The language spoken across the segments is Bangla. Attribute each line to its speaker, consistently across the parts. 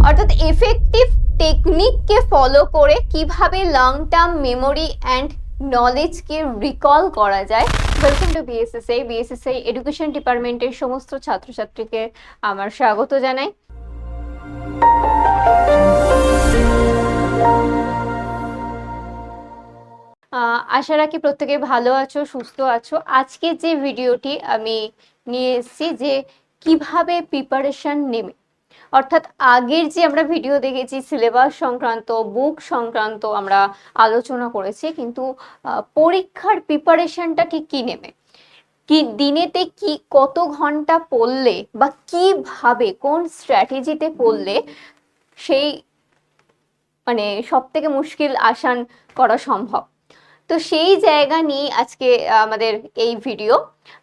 Speaker 1: অর্থাৎ এফেক্টিভ টেকনিককে ফলো করে কিভাবে লং টার্ম মেমোরি অ্যান্ড নলেজকে রিকল করা যায়। Welcome to BSSI. BSSI education ডিপার্টমেন্টের সমস্ত ছাত্রছাত্রীকে আমার স্বাগত জানাই। আশা রাখি প্রত্যেকে ভালো আছো, সুস্থ আছো। আজকে যে ভিডিওটি আমি নিয়ে এসেছি যে কিভাবে প্রিপারেশন নেবে, অর্থাৎ আগের যে আমরা ভিডিও দেখেছি সিলেবাস সংক্রান্ত, বুক সংক্রান্ত আমরা আলোচনা করেছি, কিন্তু পরীক্ষার প্রিপারেশনটা ঠিক কি নেবে, কি দিনেতে কি কত ঘন্টা পড়লে বা কিভাবে কোন স্ট্র্যাটেজিতে পড়লে সেই মানে সব থেকে মুশকিল আসান করা সম্ভব। তো সেই জায়গা নিয়ে আজকে আমাদের এই ভিডিও।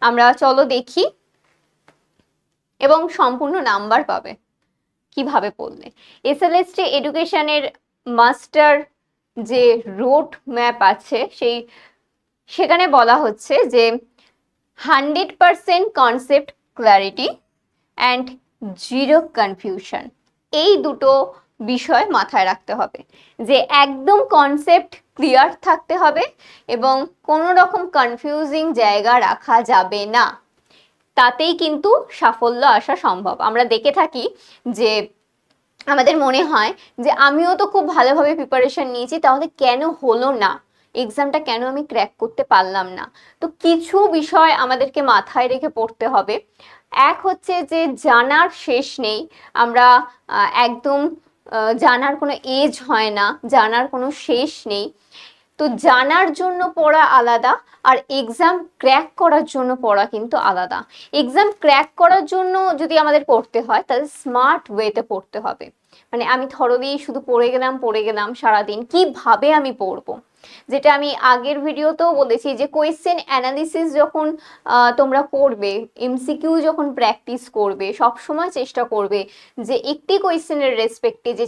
Speaker 1: আমরা চলো দেখি এবং সম্পূর্ণ নাম্বার পাবে কিভাবে পড়লে। এসএলএসটি এডুকেশনের মাস্টার যে রোড ম্যাপ আছে সেখানে বলা হচ্ছে যে 100% কনসেপ্ট ক্ল্যারিটি অ্যান্ড 0 কনফিউশন, এই দুটো বিষয় মাথায় রাখতে হবে। যে একদম কনসেপ্ট ক্লিয়ার থাকতে হবে এবং কোনো রকম কনফিউজিং জায়গা রাখা যাবে না, তাতেই কিন্তু সাফল্য আসা সম্ভব। আমরা দেখে থাকি যে আমাদের মনে হয় যে আমিও তো খুব ভালোভাবে প্রিপারেশন নিয়েছি, তাহলে কেন হলো না, এক্সামটা কেন আমি ক্র্যাক করতে পারলাম না। তো কিছু বিষয় আমাদেরকে মাথায় রেখে পড়তে হবে। এক হচ্ছে যে জানার শেষ নেই, আমরা একদম জানার কোনো এজ হয় না, জানার কোনো শেষ নেই। তো জানার জন্য পড়া আলাদা আর এক্সাম ক্র্যাক করার জন্য পড়া কিন্তু আলাদা। এক্সাম ক্র্যাক করার জন্য যদি আমাদের পড়তে হয় তাহলে স্মার্ট ওয়েতে পড়তে হবে। মানে আমি থরলি শুধু পড়ে গেলাম সারাদিন, কিভাবে আমি পড়বো, যেটা আমি আগের ভিডিওতেও বলেছি যে কোয়েশ্চেন অ্যানালিসিস যখন তোমরা করবে, এমসিকিউ যখন প্র্যাকটিস করবে, সবসময় চেষ্টা করবে যে একটি কোয়েশ্চেনের রেসপেক্টে যে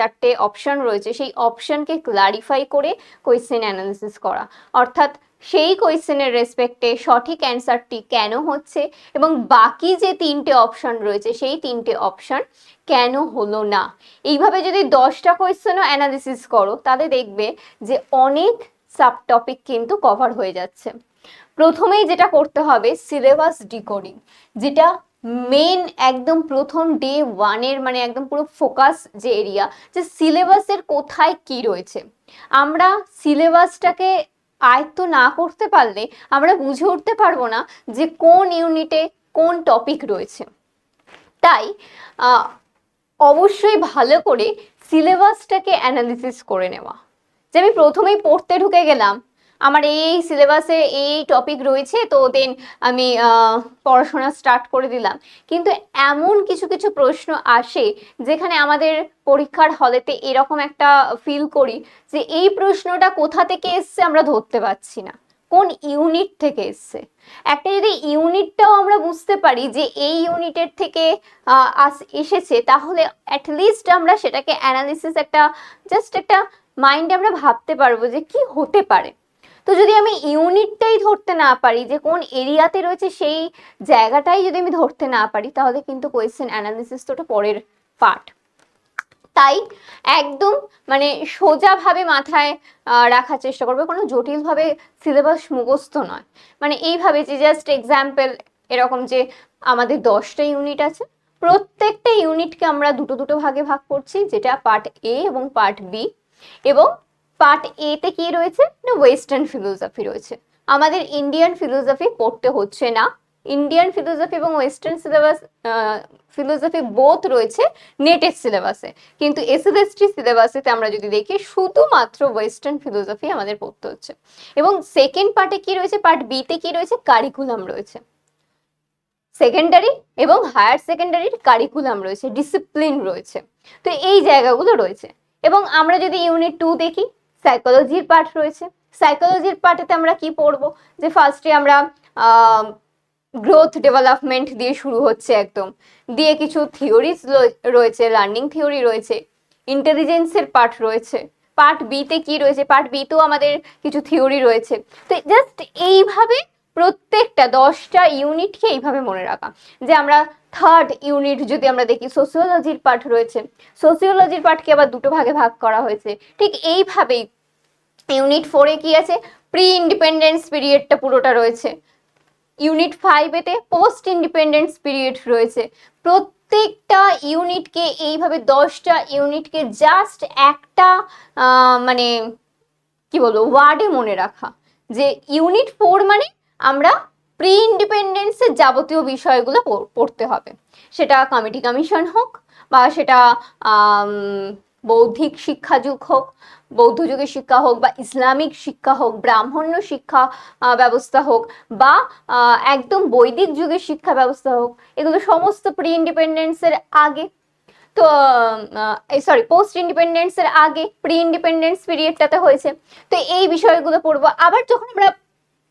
Speaker 1: চারটে অপশন রয়েছে সেই অপশনকে ক্লারিফাই করে কোয়েশ্চেন অ্যানালিসিস করা। অর্থাৎ সেই কোয়েশ্চেনের রেসপেক্টে সঠিক অ্যান্সারটি কেন হচ্ছে এবং বাকি যে তিনটে অপশন রয়েছে সেই তিনটে অপশন কেন হলো না। এইভাবে যদি 10টা কোয়েশ্চেনও অ্যানালিসিস করো তাহলে দেখবে যে অনেক সাব টপিক কিন্তু কভার হয়ে যাচ্ছে। প্রথমেই যেটা করতে হবে সিলেবাস ডিকোডিং, যেটা মেন একদম প্রথম ডে ওয়ানের মানে একদম পুরো ফোকাস যে এরিয়া, যে সিলেবাসের কোথায় কি রয়েছে। আমরা সিলেবাসটাকে আয়ত্ত না করতে পারলে আমরা বুঝে উঠতে পারবো না যে কোন ইউনিটে কোন টপিক রয়েছে। তাই অবশ্যই ভালো করে সিলেবাসটাকে অ্যানালিসিস করে নেওয়া। যে আমি প্রথমেই পড়তে ঢুকে গেলাম, আমার এই সিলেবাসে এই টপিক রয়েছে, তো দেন আমি পড়াশোনা স্টার্ট করে দিলাম। কিন্তু এমন কিছু কিছু প্রশ্ন আসে যেখানে আমাদের পরীক্ষার হলেতে এরকম একটা ফিল করি যে এই প্রশ্নটা কোথা থেকে এসছে আমরা ধরতে পারছি না, কোন ইউনিট থেকে এসছে। একটা যদি ইউনিটটাও আমরা বুঝতে পারি যে এই ইউনিটের থেকে এসেছে, তাহলে অ্যাটলিস্ট আমরা সেটাকে অ্যানালিসিস জাস্ট একটা মাইন্ডে আমরা ভাবতে পারবো যে কি হতে পারে। তো যদি আমি ইউনিটটাই ধরতে না পারি, যে কোন এরিয়াতে রয়েছে সেই জায়গাটাই যদি আমি ধরতে না পারি, তাহলে কিন্তু কোয়েশ্চেন অ্যানালিসিস তো পরের পার্ট। তাই একদম মানে সোজাভাবে মাথায় রাখার চেষ্টা করবে, কোনো জটিলভাবে সিলেবাস মুখস্থ নয়। মানে এইভাবে যে জাস্ট এক্সাম্পল এরকম যে আমাদের 10টা ইউনিট আছে, প্রত্যেকটা ইউনিটকে আমরা দুটো দুটো ভাগে ভাগ করছি, যেটা পার্ট এ এবং পার্ট বি। এবং পার্ট এতে কি রয়েছে না, ওয়েস্টার্ন ফিলোসফি রয়েছে। আমাদের ইন্ডিয়ান ফিলোসফি পড়তে হচ্ছে না, ইন্ডিয়ান ফিলোসফি এবং ওয়েস্টার্ন ফিলোসফি বোথ রয়েছে নেটের সিলেবাসে। কিন্তু এসএলএসটি সিলেবাসেতে আমরা যদি দেখি শুধুমাত্র ওয়েস্টার্ন ফিলোসফি আমাদের পড়তে হচ্ছে। এবং সেকেন্ড পার্টে কি রয়েছে, পার্ট বিতে কি রয়েছে, কারিকুলাম রয়েছে, সেকেন্ডারি এবং হায়ার সেকেন্ডারির কারিকুলাম রয়েছে, ডিসিপ্লিন রয়েছে। তো এই জায়গাগুলো রয়েছে। এবং আমরা যদি ইউনিট 2 দেখি, সাইকোলজির পার্ট রয়েছে। সাইকোলজির পার্টেতে আমরা কি পড়বো, যে ফার্স্টে আমরা গ্রোথ ডেভেলপমেন্ট দিয়ে শুরু হচ্ছে, একদম দিয়ে কিছু থিওরিজ রয়েছে, লার্নিং থিওরি রয়েছে, ইন্টেলিজেন্সের পার্ট রয়েছে। পার্ট বিতে কি রয়েছে, পার্ট বিতেও আমাদের কিছু থিওরি রয়েছে। তো জাস্ট এইভাবে প্রত্যেকটা 10টা ইউনিটকে এইভাবে মনে রাখা। যে আমরা থার্ড ইউনিট যদি আমরা দেখি, সোসিওলজির পার্ট রয়েছে, সোসিওলজির পার্টকে আবার দুটো ভাগে ভাগ করা হয়েছে। ঠিক এইভাবেই ইউনিট 4-এ কি আছে, প্রি ইন্ডিপেন্ডেন্স পিরিয়ডটা পুরোটা রয়েছে। ইউনিট 5-এতে পোস্ট ইন্ডিপেন্ডেন্স পিরিয়ড রয়েছে। প্রত্যেকটা ইউনিটকে এইভাবে 10টা ইউনিটকে জাস্ট একটা মানে কি বলবো ওয়ার্ডে মনে রাখা, যে ইউনিট 4 মানে আমরা প্রি ইন্ডিপেন্ডেন্সের যাবতীয় বিষয়গুলো পড়তে হবে। সেটা কমিটি কমিশন হোক, বা সেটা বৌদ্ধিক শিক্ষা যুগ হোক, বৌদ্ধ যুগের শিক্ষা হোক, বা ইসলামিক শিক্ষা হোক, ব্রাহ্মণ্য শিক্ষা ব্যবস্থা হোক, বা একদম বৈদিক যুগের শিক্ষা ব্যবস্থা হোক, এগুলো সমস্ত প্রি ইন্ডিপেন্ডেন্সের আগে। তো সরি, পোস্ট ইন্ডিপেন্ডেন্সের আগে, প্রি ইন্ডিপেন্ডেন্স পিরিয়ডটাতে হয়েছে। তো এই বিষয়গুলো পড়বো। আবার যখন আমরা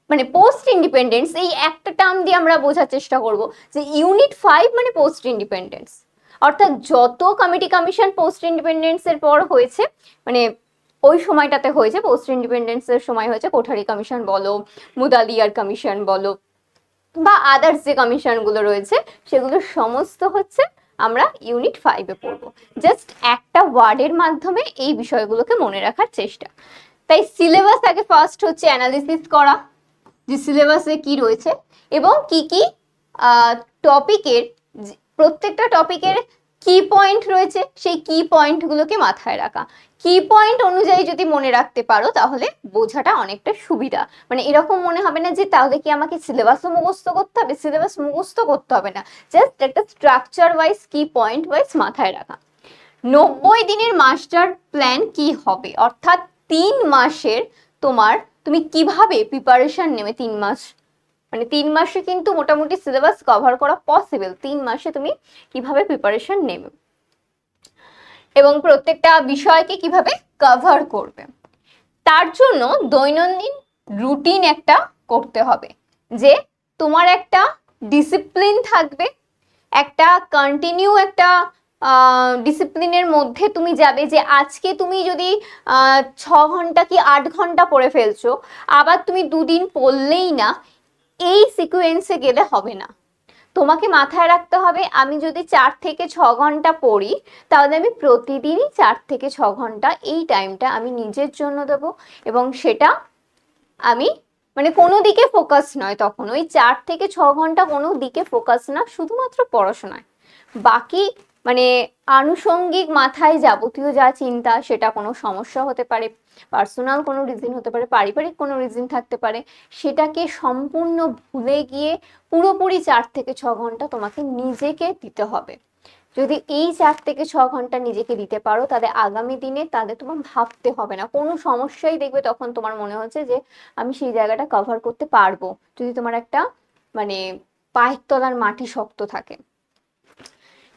Speaker 1: মানে পোস্ট ইন্ডিপেন্ডেন্স, এই একটা টার্ম দিয়ে আমরা বোঝার চেষ্টা করব যে ইউনিট 5 মানে পোস্ট ইন্ডিপেন্ডেন্স, অর্থাৎ যত কমিটি কমিশন পোস্ট ইন্ডিপেন্ডেন্সের পর হয়েছে, মানে ওই সময়টাতে হয়েছে, পোস্ট ইন্ডিপেন্ডেন্সের সময় হয়েছে কোঠারি কমিশন বলো, মুদালিয়ার কমিশন বলো, বা আদার্স যে কমিশনগুলো রয়েছে, সেগুলো সমস্ত হচ্ছে আমরা ইউনিট 5-এ পড়বো। জাস্ট একটা ওয়ার্ডের মাধ্যমে এই বিষয়গুলোকে মনে রাখার চেষ্টা। তাই সিলেবাস আগে ফার্স্ট হচ্ছে অ্যানালিসিস করা, যে সিলেবাসে কি রয়েছে এবং কি কি টপিকের, প্রত্যেকটা টপিকের কি পয়েন্ট রয়েছে, সেই কি পয়েন্টগুলোকে মাথায় রাখা। কি পয়েন্ট অনুযায়ী যদি মনে রাখতে পারো তাহলে বোঝাটা অনেকটা সুবিধা। মানে এরকম মনে হবে না যে তাহলে কি আমাকে সিলেবাসও মুখস্থ করতে হবে, সিলেবাস মুখস্থ করতে হবে না, জাস্ট একটা স্ট্রাকচার ওয়াইজ কি পয়েন্ট ওয়াইজ মাথায় রাখা। 90 দিনের মাস্টার প্ল্যান কি হবে, অর্থাৎ 3 মাসের তুমি কিভাবে প্রিপারেশন নেবে। 3 মাস মানে 3 মাসে কিন্তু মোটামুটি সিলেবাস কভার করা পসিবল। 3 মাসে তুমি কিভাবে প্রিপারেশন নেবে এবং প্রত্যেকটা বিষয়কে কিভাবে কভার করবে, তার জন্য দৈনন্দিন রুটিন একটা করতে হবে। যে তোমার একটা ডিসিপ্লিন থাকবে, একটা কন্টিনিউ একটা ডিসিপ্লিনের মধ্যে তুমি যাবে। যে আজকে তুমি যদি 6 ঘন্টা কি 8 ঘন্টা পড়ে ফেলছো, আবার তুমি 2 দিন পড়লেই না, এই সিকোয়েন্সে গেলে হবে না। তোমাকে মাথায় রাখতে হবে আমি যদি 4 থেকে 6 ঘন্টা পড়ি, তাহলে আমি প্রতিদিনই 4 থেকে 6 ঘন্টা এই টাইমটা আমি নিজের জন্য দেবো। এবং সেটা আমি মানে কোনো দিকে ফোকাস নয়, তখন ওই 4 থেকে 6 ঘন্টা কোনো দিকে ফোকাস না, শুধুমাত্র পড়াশোনায়। বাকি মানে আনুষঙ্গিক মাথায় যাবতীয় যা চিন্তা, সেটা কোনো সমস্যা হতে পারে, পার্সোনাল কোনো রিজন হতে পারে, পারিবারিক কোনো রিজন থাকতে পারে, সেটাকে সম্পূর্ণ ভুলে গিয়ে পুরোপুরি 4 থেকে 6 ঘন্টা তোমাকে নিজেকে দিতে হবে। যদি এই 4 থেকে 6 ঘন্টা নিজেকে দিতে পারো, তাহলে আগামী দিনে তাহলে তোমার ভাবতে হবে না কোনো সমস্যাই, দেখবে তখন তোমার মনে হচ্ছে যে আমি সেই জায়গাটা কভার করতে পারবো, যদি তোমার একটা মানে পায়ের তলার মাটি শক্ত থাকে।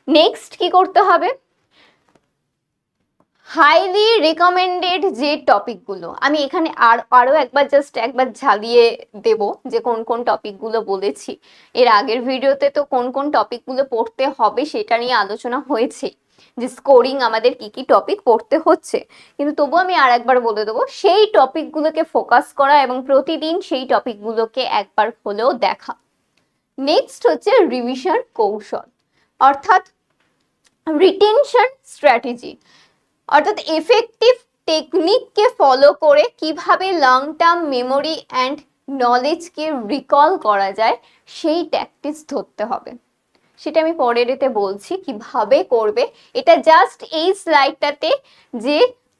Speaker 1: নেক্সট কি করতে হবে, হাইলি রেকমেন্ডেড যে টপিকগুলো, আমি এখানে আরো একবার জাস্ট একবার ঝালিয়ে দেব যে কোন কোন টপিকগুলো বলেছি। এর আগের ভিডিওতে তো কোন কোন টপিকগুলো পড়তে হবে সেটা নিয়ে আলোচনা হয়েছে, যে স্কোরিং আমাদের কি কি টপিক পড়তে হচ্ছে, কিন্তু তবু আমি আর একবার বলে দেবো, সেই টপিকগুলোকে ফোকাস করা এবং প্রতিদিন সেই টপিকগুলোকে একবার হলেও দেখা। নেক্সট হচ্ছে রিভিশন কৌশল, অর্থাৎ রিটেনশন স্ট্র্যাটেজি, অর্থাৎ এফেক্টিভ টেকনিককে ফলো করে কিভাবে লং টার্ম মেমোরি অ্যান্ড নলেজকে রিকল করা যায়, সেই ট্যাকটিক্স ধরতে হবে। সেটা আমি পরের এতে বলছি কিভাবে করবে। এটা জাস্ট এই স্লাইডটাতে যে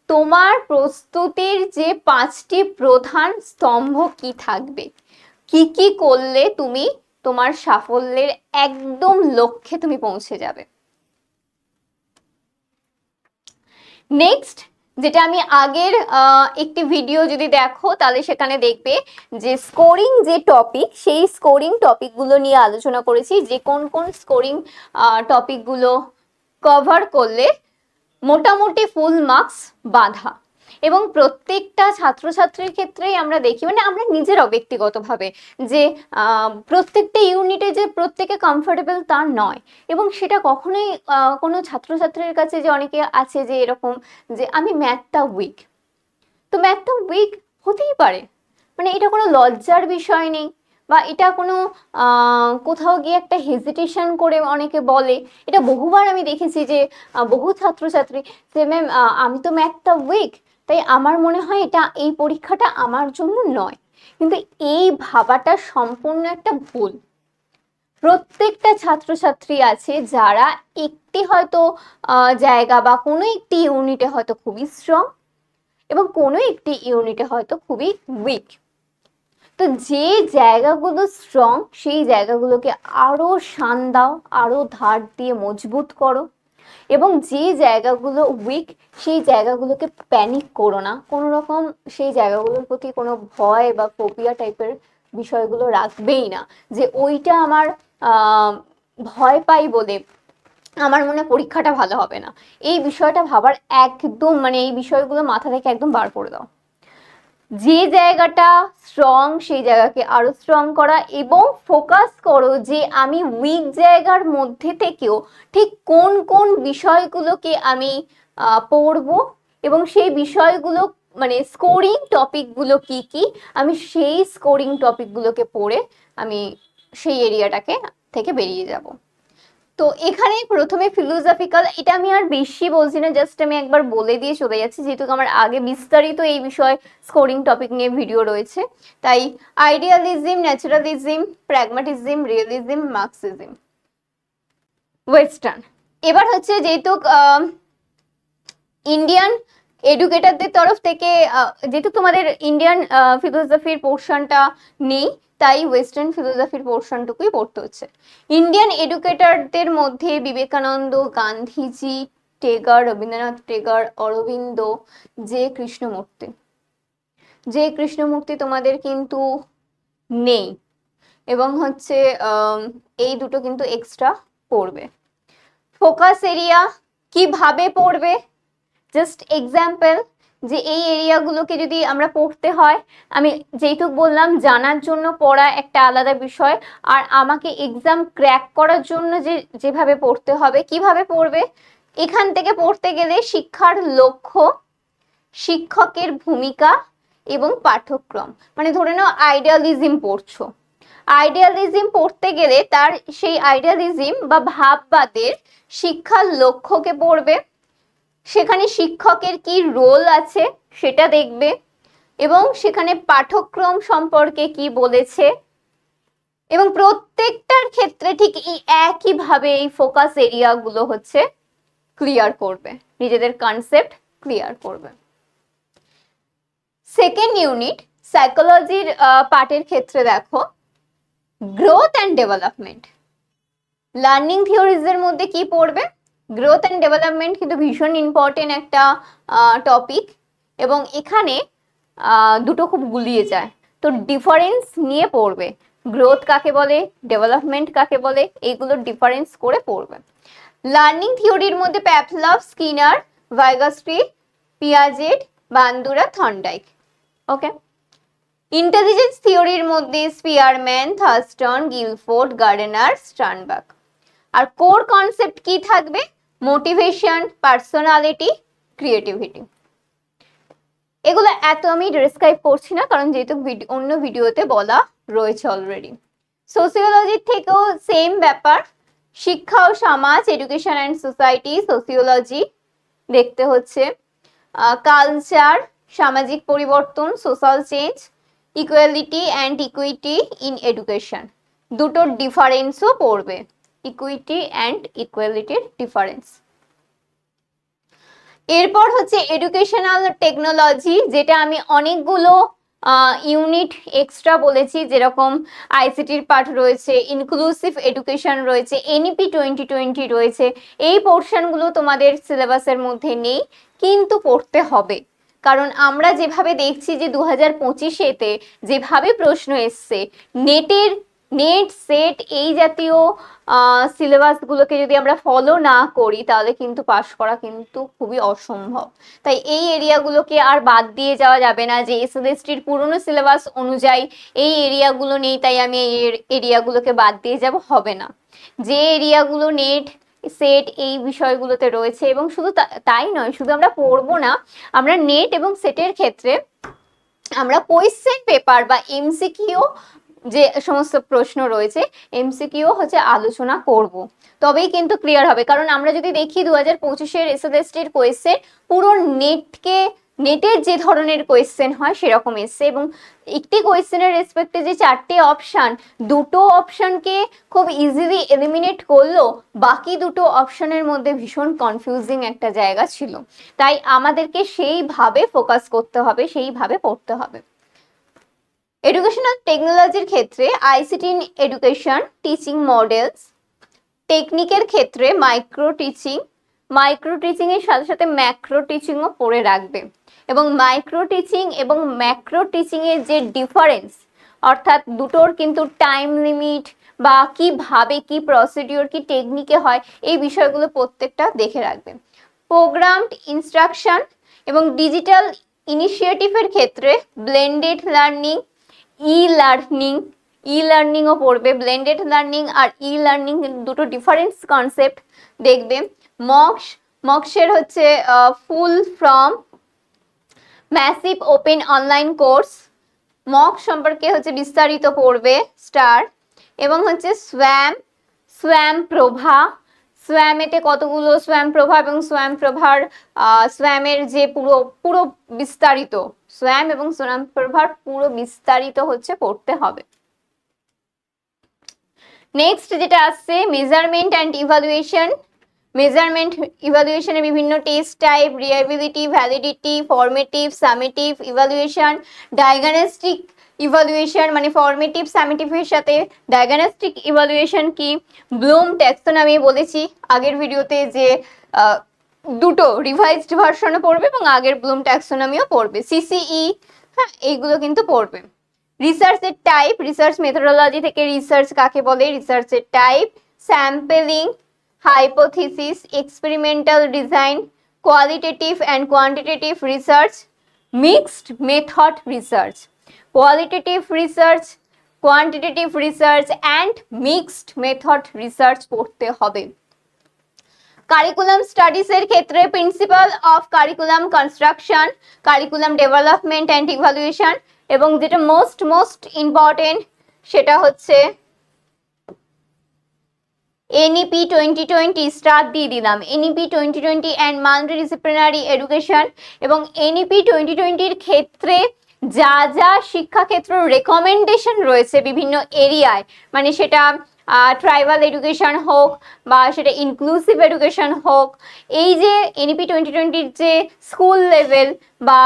Speaker 1: তোমার প্রস্তুতির যে 5টি প্রধান স্তম্ভ কি থাকবে, কি কি করলে তুমি তোমার সাফল্যের একদম লক্ষ্যে তুমি পৌঁছে যাবে। নেক্সট যেটা আমি আগের একটি ভিডিও যদি দেখো তাহলে সেখানে দেখবে যে স্কোরিং যে টপিক, সেই স্কোরিং টপিকগুলো নিয়ে আলোচনা করেছি, যে কোন কোন স্কোরিং টপিকগুলো কভার করলে মোটামুটি ফুল মার্কস বাঁধা। এবং প্রত্যেকটা ছাত্রছাত্রীর ক্ষেত্রেই আমরা দেখি, মানে আমরা নিজেরাও ব্যক্তিগতভাবে, যে প্রত্যেকটা ইউনিটে যে প্রত্যেকে কমফোর্টেবল তা নয়। এবং সেটা কখনোই কোনো ছাত্রছাত্রীর কাছে, যে অনেকে আছে যে এরকম যে আমি ম্যাথটা উইক, তো ম্যাথটা উইক হতেই পারে, মানে এটা কোনো লজ্জার বিষয় নেই, বা এটা কোনো কোথাও গিয়ে একটা হেজিটেশন করে অনেকে বলে। এটা বহুবার আমি দেখেছি যে বহু ছাত্রছাত্রী যে ম্যাম আমি তো ম্যাথটা উইক, তাই আমার মনে হয় এটা এই পরীক্ষাটা আমার জন্য নয়। কিন্তু এই ভাবাটা সম্পূর্ণ একটা ভুল। প্রত্যেকটা ছাত্রছাত্রী আছে যারা একটি হয়তো জায়গা বা কোনো একটি ইউনিটে হয়তো খুবই স্ট্রং এবং কোনো একটি ইউনিটে হয়তো খুবই উইক। তো যে জায়গাগুলো স্ট্রং সেই জায়গাগুলোকে আরো শান দাও, আরো ধার দিয়ে মজবুত করো, এবং যে জায়গাগুলো উইক সেই জায়গাগুলোকে প্যানিক করো না কোনো রকম, সেই জায়গাগুলোর প্রতি কোনো ভয় বা ফোবিয়া টাইপের বিষয়গুলো রাখবেই না যে ওইটা আমার ভয় পাই বলে আমার মনে পরীক্ষাটা ভালো হবে না। এই বিষয়টা ভাবার একদম মানে এই বিষয়গুলো মাথা থেকে একদম বার করে দাও। যে জায়গাটা স্ট্রং সেই জায়গাকে আরো স্ট্রং করা, এবং ফোকাস করো যে আমি উইক জায়গার মধ্যে থেকেও ঠিক কোন কোন বিষয়গুলোকে আমি পড়বো, এবং সেই বিষয়গুলো মানে স্কোরিং টপিকগুলো কি কি, আমি সেই স্কোরিং টপিকগুলোকে পড়ে আমি সেই এরিয়াটাকে থেকে বেরিয়ে যাব। তো এখানে প্রথমে ফিলোসফিক্যাল, এটা আমি আর বেশি বলছি না, জাস্ট আমি একবার বলে দিয়ে চলে যাচ্ছি যেহেতু আমার আগে বিস্তারিত এই বিষয়ে স্কোরিং টপিক নিয়ে ভিডিও রয়েছে। তাই idealism, naturalism, pragmatism, realism, Marxism, western. এবার হচ্ছে যেহেতু ইন্ডিয়ান এডুকেটরদের তরফ থেকে যেহেতু তোমাদের ইন্ডিয়ান ফিলোসফির পোর্শনটা নেই, তাই ওয়েস্টার্ন ফিলোসফির পোর্শনটুকুই পড়তে হচ্ছে। ইন্ডিয়ান এডুকেটরদের মধ্যে বিবেকানন্দ, গান্ধীজি, টেগর, রবীন্দ্রনাথ টেগর, অরবিন্দ, যে কৃষ্ণমূর্তি। যে কৃষ্ণমূর্তি তোমাদের কিন্তু নেই, এবং হচ্ছে এই দুটো কিন্তু এক্সট্রা পড়বে। ফোকাস এরিয়া কিভাবে পড়বে, জাস্ট এক্সাম্পল, যে এই এরিয়াগুলোকে যদি আমরা পড়তে হয়, আমি যেহেতু বললাম জানার জন্য পড়া একটা আলাদা বিষয়, আর আমাকে এক্সাম ক্র্যাক করার জন্য যেভাবে পড়তে হবে, কিভাবে পড়বে, এখান থেকে পড়তে গেলে শিক্ষার লক্ষ্য, শিক্ষকের ভূমিকা এবং পাঠ্যক্রম, মানে ধরে নাও আইডিয়ালিজম পড়ছো, আইডিয়ালিজম পড়তে গেলে তার সেই আইডিয়ালিজম বা ভাববাদের শিক্ষার লক্ষ্যকে পড়বে, সেখানে শিক্ষকের কি রোল আছে সেটা দেখবে, এবং সেখানে পাঠ্যক্রম সম্পর্কে কি বলেছে, এবং প্রত্যেকটার ক্ষেত্রে ঠিক এই একইভাবে এই ফোকাস এরিয়াগুলো হচ্ছে ক্লিয়ার করবে, নিজেদের কনসেপ্ট ক্লিয়ার করবে। সেকেন্ড ইউনিট সাইকোলজির পার্টের ক্ষেত্রে দেখো গ্রোথ অ্যান্ড ডেভেলপমেন্ট। লার্নিং থিওরিজের মধ্যে কি পড়বে, গ্রোথ অ্যান্ড ডেভেলপমেন্ট কিন্তু ভীষণ ইম্পর্টেন্ট একটা টপিক, এবং এখানে দুটো খুব গুলিয়ে যায়, তো ডিফারেন্স নিয়ে পড়বে, গ্রোথ কাকে বলে, ডেভেলপমেন্ট কাকে বলে, এইগুলোর ডিফারেন্স করে পড়বে। লার্নিং থিওরির মধ্যে প্যাভলভ, স্কিনার, ভাইগাস্ট্রি, Piaget, Bandura, Thorndike. Okay. Intelligence থিওরির মধ্যে Spearman, Thurstone, Guilford, Gardner, Sternberg. আর কোর কনসেপ্ট কি থাকবে, মোটিভেশন, পার্সোনালিটি, ক্রিয়েটিভিটি। এগুলো এত আমি ডেসক্রাইব করছি না কারণ যেহেতু অন্য ভিডিওতে বলা রয়েছে অলরেডি। সোসিওলজির থেকেও সেম ব্যাপার, শিক্ষা ও সমাজ, এডুকেশন অ্যান্ড সোসাইটি, সোসিওলজি দেখতে হচ্ছে, কালচার, সামাজিক পরিবর্তন, social change, equality and equity in education, দুটোর ডিফারেন্সও পড়বে, ইকুইটি অ্যান্ড ইকুয়ালিটির ডিফারেন্স। এরপর হচ্ছে এডুকেশনাল টেকনোলজি, যেটা আমি অনেকগুলো ইউনিট এক্সট্রা বলেছি, যেরকম আইসিটির পার্ট রয়েছে, ইনক্লুসিভ এডুকেশন রয়েছে, এনইপি 2020 রয়েছে। এই পোর্শনগুলো তোমাদের সিলেবাসের মধ্যে নেই কিন্তু পড়তে হবে, কারণ আমরা যেভাবে দেখছি যে 2025-এতে যেভাবে প্রশ্ন এসছে, নেট সেট এই জাতীয় সিলেবাসগুলোকে যদি আমরা ফলো না করি তাহলে কিন্তু পাস করা কিন্তু খুবই অসম্ভব। তাই এই এরিয়াগুলোকে আর বাদ দিয়ে যাওয়া যাবে না যে এসএলএসটির পুরনো সিলেবাস অনুযায়ী এই এরিয়াগুলো নেই তাই আমি এই এরিয়াগুলোকে বাদ দিয়ে যাব, হবে না। যে এরিয়াগুলো নেট সেট এই বিষয়গুলোতে রয়েছে, এবং শুধু তাই নয়, শুধু আমরা পড়বো না, আমরা নেট এবং সেটের ক্ষেত্রে আমরা কোয়েশ্চেন পেপার বা এমসিকিউ যে সমস্ত প্রশ্ন রয়েছে এমসিকিউ হচ্ছে আলোচনা করব, তবেই কিন্তু ক্লিয়ার হবে। কারণ আমরা যদি দেখি 2025-এর এসএলএসটির কোয়েশ্চেন পুরো নেটের যে ধরনের কোয়েশ্চেন হয় সেরকম এসছে, এবং একটি কোয়েশ্চেনের রেসপেক্টে যে 4টে অপশান, দুটো অপশানকে খুব ইজিলি এলিমিনেট করলো, বাকি দুটো অপশানের মধ্যে ভীষণ কনফিউজিং একটা জায়গা ছিল। তাই আমাদেরকে সেইভাবে ফোকাস করতে হবে, সেইভাবে পড়তে হবে। এডুকেশনাল টেকনোলজির ক্ষেত্রে ICT in education, teaching models, টেকনিকের ক্ষেত্রে মাইক্রো টিচিং এর সাথে সাথে ম্যাক্রো টিচিংও পড়ে রাখবে। এবং মাইক্রো টিচিং এবং ম্যাক্রো টিচিং এর যে ডিফারেন্স, অর্থাৎ দুটোর কিন্তু টাইম লিমিট বা কিভাবে কি প্রসিডিওর কি টেকনিকে হয়, এই বিষয়গুলো প্রত্যেকটা দেখে রাখবে। প্রোগ্রামড ইনস্ট্রাকশন এবং ডিজিটাল ইনিশিয়েটিভের ক্ষেত্রে ব্লেন্ডেড লার্নিং, ই লার্নিংও পড়বে। ব্লেন্ডেড লার্নিং আর ই লার্নিং দুটো ডিফারেন্স কনসেপ্ট দেখবে। মক্সের হচ্ছে full form massive open online course, mock সম্পর্কে হচ্ছে বিস্তারিত পড়বে স্টার। এবং হচ্ছে সোয়াম প্রভা, সোয়ামেতে কতগুলো সোয়াম প্রভা এবং সোয়াম প্রভার সোয়ামের যে পুরো বিস্তারিত, সোয়াম এবং সোয়াম প্রভার পুরো বিস্তারিত হচ্ছে পড়তে হবে। নেক্সট যেটা আসছে মেজারমেন্ট অ্যান্ড ইভালুয়েশন। ইভালুয়েশনের বিভিন্ন test type, reliability, validity, formative, summative evaluation, diagnostic evaluation, মানে ফর্মেটিভ সামেটিভের সাথে ডায়াগনস্টিক ইভালুয়েশন কি, ব্লুম ট্যাক্সোনমি বলেছি আগের ভিডিওতে যে দুটো রিভাইজড ভার্সনও পড়বে এবং আগের ব্লুম ট্যাক্সোনমিও পড়বে, সিসিই, হ্যাঁ এইগুলো কিন্তু পড়বে। রিসার্চের টাইপ, রিসার্চ মেথোডোলজি থেকে রিসার্চ কাকে বলে, রিসার্চের type, sampling, hypothesis, experimental design, qualitative and quantitative research, mixed method research, qualitative research, quantitative research and mixed method research পড়তে হবে। কারিকুলাম স্টাডিজের ক্ষেত্রে principal of curriculum construction, curriculum development and evaluation, এবং যেটা মোস্ট ইম্পর্টেন্ট সেটা হচ্ছে এনইপি 2020 স্টার দিয়ে দিলাম, এনইপি 2020 অ্যান্ড মাল্টিডিসিপ্লিনারি এডুকেশন। এবং এনইপি 2020-র ক্ষেত্রে যা যা শিক্ষাক্ষেত্র রেকমেন্ডেশন রয়েছে বিভিন্ন এরিয়ায়, মানে সেটা ট্রাইবাল এডুকেশন হোক বা সেটা ইনক্লুসিভ এডুকেশন হোক, এই যে এনইপি 2020-র যে স্কুল লেভেল বা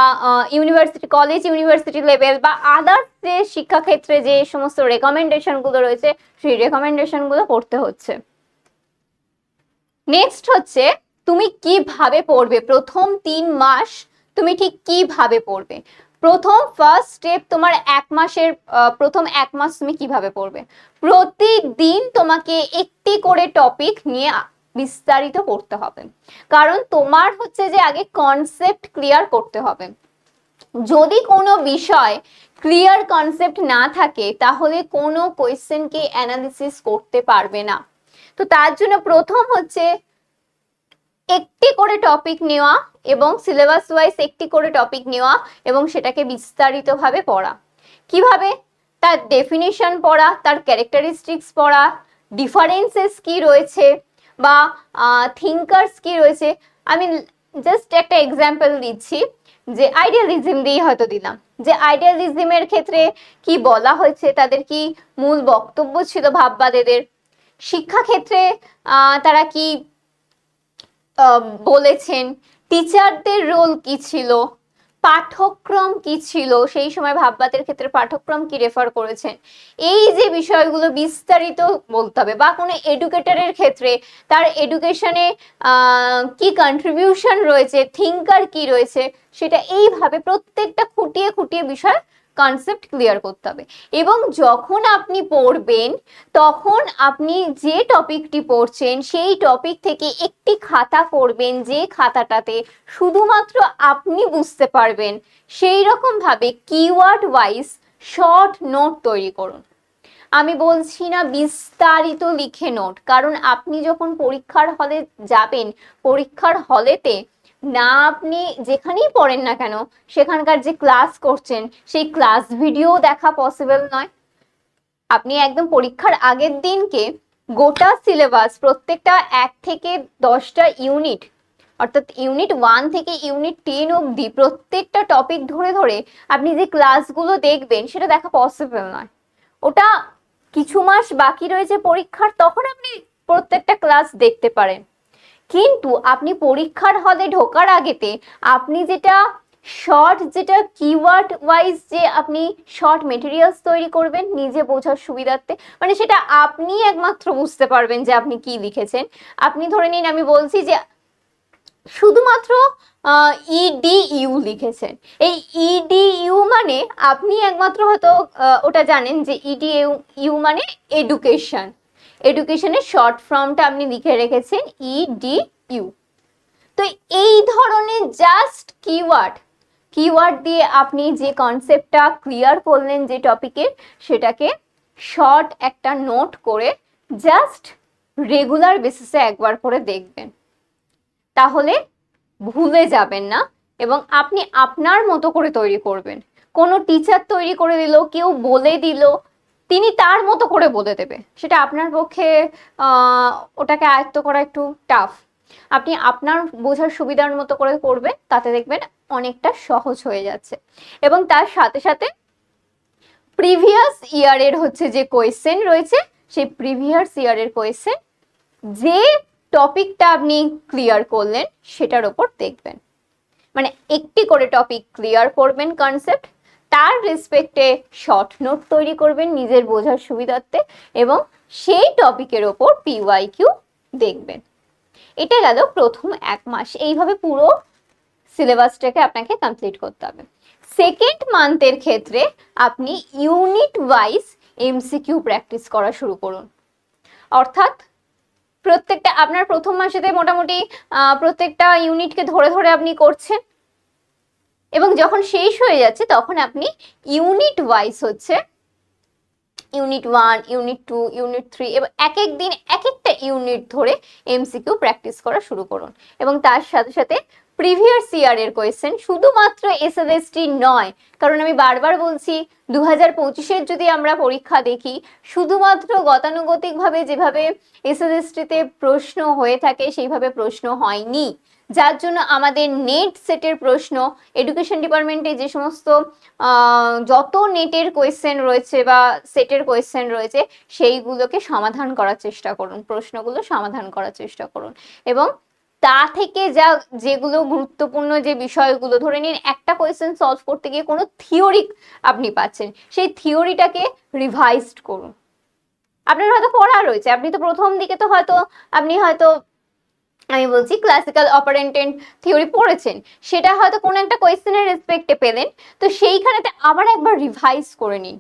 Speaker 1: ইউনিভার্সিটি, কলেজ ইউনিভার্সিটি লেভেল বা আদার্স যে শিক্ষাক্ষেত্রে যে সমস্ত রেকমেন্ডেশনগুলো রয়েছে সেই রেকমেন্ডেশনগুলো পড়তে হচ্ছে। নেক্সট হচ্ছে তুমি কিভাবে পড়বে, প্রথম 3 মাস তুমি ঠিক কিভাবে পড়বে। ফার্স্ট স্টেপ তোমার প্রথম 1 মাস তুমি কিভাবে পড়বে। প্রতিদিন তোমাকে একটি করে টপিক নিয়ে বিস্তারিত পড়তে হবে, কারণ তোমার হচ্ছে যে আগে কনসেপ্ট ক্লিয়ার করতে হবে। যদি কোনো বিষয় ক্লিয়ার কনসেপ্ট না থাকে তাহলে কোনো কোয়েশ্চেনকে অ্যানালিসিস করতে পারবে না। তো তার জন্য প্রথম হচ্ছে একটি করে টপিক নেওয়া এবং সিলেবাস ওয়াইজ একটি করে টপিক নেওয়া এবং সেটাকে বিস্তারিতভাবে পড়া। কিভাবে? তার ডেফিনিশন পড়া, তার ক্যারেক্টারিস্টিক্স পড়া, ডিফারেন্সেস কি রয়েছে বা থিঙ্কার্স কি রয়েছে। আমি জাস্ট একটা এক্সাম্পল দিচ্ছি, যে আইডিয়ালিজম দিয়ে হয়তো দিলাম, যে আইডিয়ালিজমের ক্ষেত্রে কি বলা হয়েছে, তাদের কি মূল বক্তব্য ছিল ভাববাদীদের, শিক্ষাক্ষেত্রে তারা কি বলেছেন, টিচারদের রোল কি ছিল, পাঠ্যক্রম কি ছিল, সেই সময় ভাববাদের ক্ষেত্রে পাঠ্যক্রম কি রেফার করেছেন, এই যে বিষয়গুলো বিস্তারিত বলতে হবে। বা কোনো এডুকেটরের ক্ষেত্রে তার এডুকেশনে কি কন্ট্রিবিউশন রয়েছে, থিঙ্কার কি রয়েছে, সেটা এইভাবে প্রত্যেকটা খুঁটিয়ে খুঁটিয়ে বিষয় কনসেপ্ট ক্লিয়ার করতে হবে। এবং যখন আপনি পড়বেন তখন আপনি যে টপিকটি পড়ছেন সেই টপিক থেকে একটি খাতা করবেন, যে খাতাটাতে শুধুমাত্র আপনি বুঝতে পারবেন, সেই রকম ভাবে কিওয়ার্ড ওয়াইজ শর্ট নোট তৈরি করুন। আমি বলছি না বিস্তারিত লিখে নোট, কারণ আপনি যখন পরীক্ষার হলে যাবেন, পরীক্ষার হলেতে না আপনি যেখানেই পড়েন না কেন সেখানকার যে ক্লাস করছেন সেই ক্লাস ভিডিও দেখা পসিবল নয়। আপনি একদম পরীক্ষার আগের দিনকে গোটা সিলেবাস প্রত্যেকটা 1 থেকে 10টা ইউনিট, অর্থাৎ ইউনিট 1 থেকে ইউনিট 10 অবধি প্রত্যেকটা টপিক ধরে ধরে আপনি যে ক্লাসগুলো দেখবেন সেটা দেখা পসিবল নয়। ওটা কিছু মাস বাকি রয়েছে পরীক্ষার, তখন আপনি প্রত্যেকটা ক্লাস দেখতে পারেন। কিন্তু আপনি পরীক্ষার হলে ঢোকার আগেতে আপনি যেটা শর্ট, যেটা কিওয়ার্ড ওয়াইজ যে আপনি শর্ট মেটেরিয়ালস তৈরি করবেন নিজে বোঝার সুবিধার্থে, মানে সেটা আপনি একমাত্র বুঝতে পারবেন যে আপনি কি লিখেছেন। আপনি ধরে নিন আমি বলছি যে শুধুমাত্র ইডিইউ লিখেছেন, এই ইডিইউ মানে আপনি একমাত্র হয়তো ওটা জানেন যে ইডিইউ মানে এডুকেশন, এডুকেশনের শর্ট ফর্মটা আপনি লিখে রেখেছেন ইডিইউ। তো এই ধরনের জাস্ট কিওয়ার্ড দিয়ে আপনি যে কনসেপ্টটা ক্লিয়ার করলেন যে টপিকের, সেটাকে শর্ট একটা নোট করে জাস্ট রেগুলার বেসিসে একবার করে দেখবেন, তাহলে ভুলে যাবেন না এবং আপনি আপনার মতো করে তৈরি করবেন। কোনো টিচার তৈরি করে দিল, কেউ বলে দিল, তিনি তার মতো করে বলে দেবে, সেটা আপনার পক্ষে ওটাকে আয়ত্ত করা একটু টাফ। আপনি আপনার বোঝার সুবিধার মতো করে করবেন, তাতে দেখবেন অনেকটা সহজ হয়ে যাচ্ছে। এবং তার সাথে সাথে প্রিভিয়াস ইয়ারের হচ্ছে যে কোয়েশ্চেন রয়েছে, সেই প্রিভিয়াস ইয়ারের কোয়েশ্চেন যে টপিকটা আপনি ক্লিয়ার করলেন সেটার ওপর দেখবেন। মানে একটি করে টপিক ক্লিয়ার করবেন কনসেপ্ট, তার রেসপেক্টে শর্ট নোট তৈরি করবেন নিজের বোঝার সুবিধার্থে এবং সেই টপিকের ওপর পিওয়াইকিউ দেখবেন। এটা গেল প্রথম 1 মাস, এইভাবে পুরো সিলেবাসটাকে আপনাকে কমপ্লিট করতে হবে। সেকেন্ড মান্থের ক্ষেত্রে আপনি ইউনিট ওয়াইজ এমসিকিউ প্র্যাকটিস করা শুরু করুন। অর্থাৎ প্রত্যেকটা আপনার প্রথম মাসেতে মোটামুটি প্রত্যেকটা ইউনিটকে ধরে ধরে আপনি করছেন এবং যখন শেষ হয়ে যাচ্ছে তখন আপনি ইউনিট ওয়াইজ হচ্ছে ইউনিট 1, ইউনিট 2, ইউনিট 3 এবং এক এক দিন এক একটা ইউনিট ধরে এমসিকিউ প্র্যাকটিস করা শুরু করুন। এবং তার সাথে সাথে প্রিভিয়াস ইয়ারের কোয়েশ্চেন, শুধুমাত্র এসএলএসটি নয়, কারণ আমি বারবার বলছি 2025-এর যদি আমরা পরীক্ষা দেখি, শুধুমাত্র গতানুগতিকভাবে যেভাবে এসএলএসটিতে প্রশ্ন হয়ে থাকে সেইভাবে প্রশ্ন হয়নি, যার জন্য আমাদের নেট সেটের প্রশ্ন, এডুকেশন ডিপার্টমেন্টে যে সমস্ত যত নেটের কোয়েশ্চেন রয়েছে বা সেটের কোয়েশ্চেন রয়েছে সেইগুলোকে সমাধান করার চেষ্টা করুন, প্রশ্নগুলো সমাধান করার চেষ্টা করুন। এবং তা থেকে যেগুলো গুরুত্বপূর্ণ যে বিষয়গুলো, ধরে নিন একটা কোয়েশ্চেন সলভ করতে গিয়ে কোনো থিওরি আপনি পাচ্ছেন, সেই থিওরিটাকে রিভাইজড করুন। আপনার হয়তো পড়া রয়েছে, আপনি তো প্রথম দিকে তো হয়তো আমি বলছি ক্লাসিক্যাল অপারেন্টেন্ট থিওরি পড়েছেন, সেটা হয়তো কোনো একটা কোয়েশ্চেনের রেসপেক্টে পেলেন, তো সেইখানেতে আবার একবার রিভাইজ করে নিন,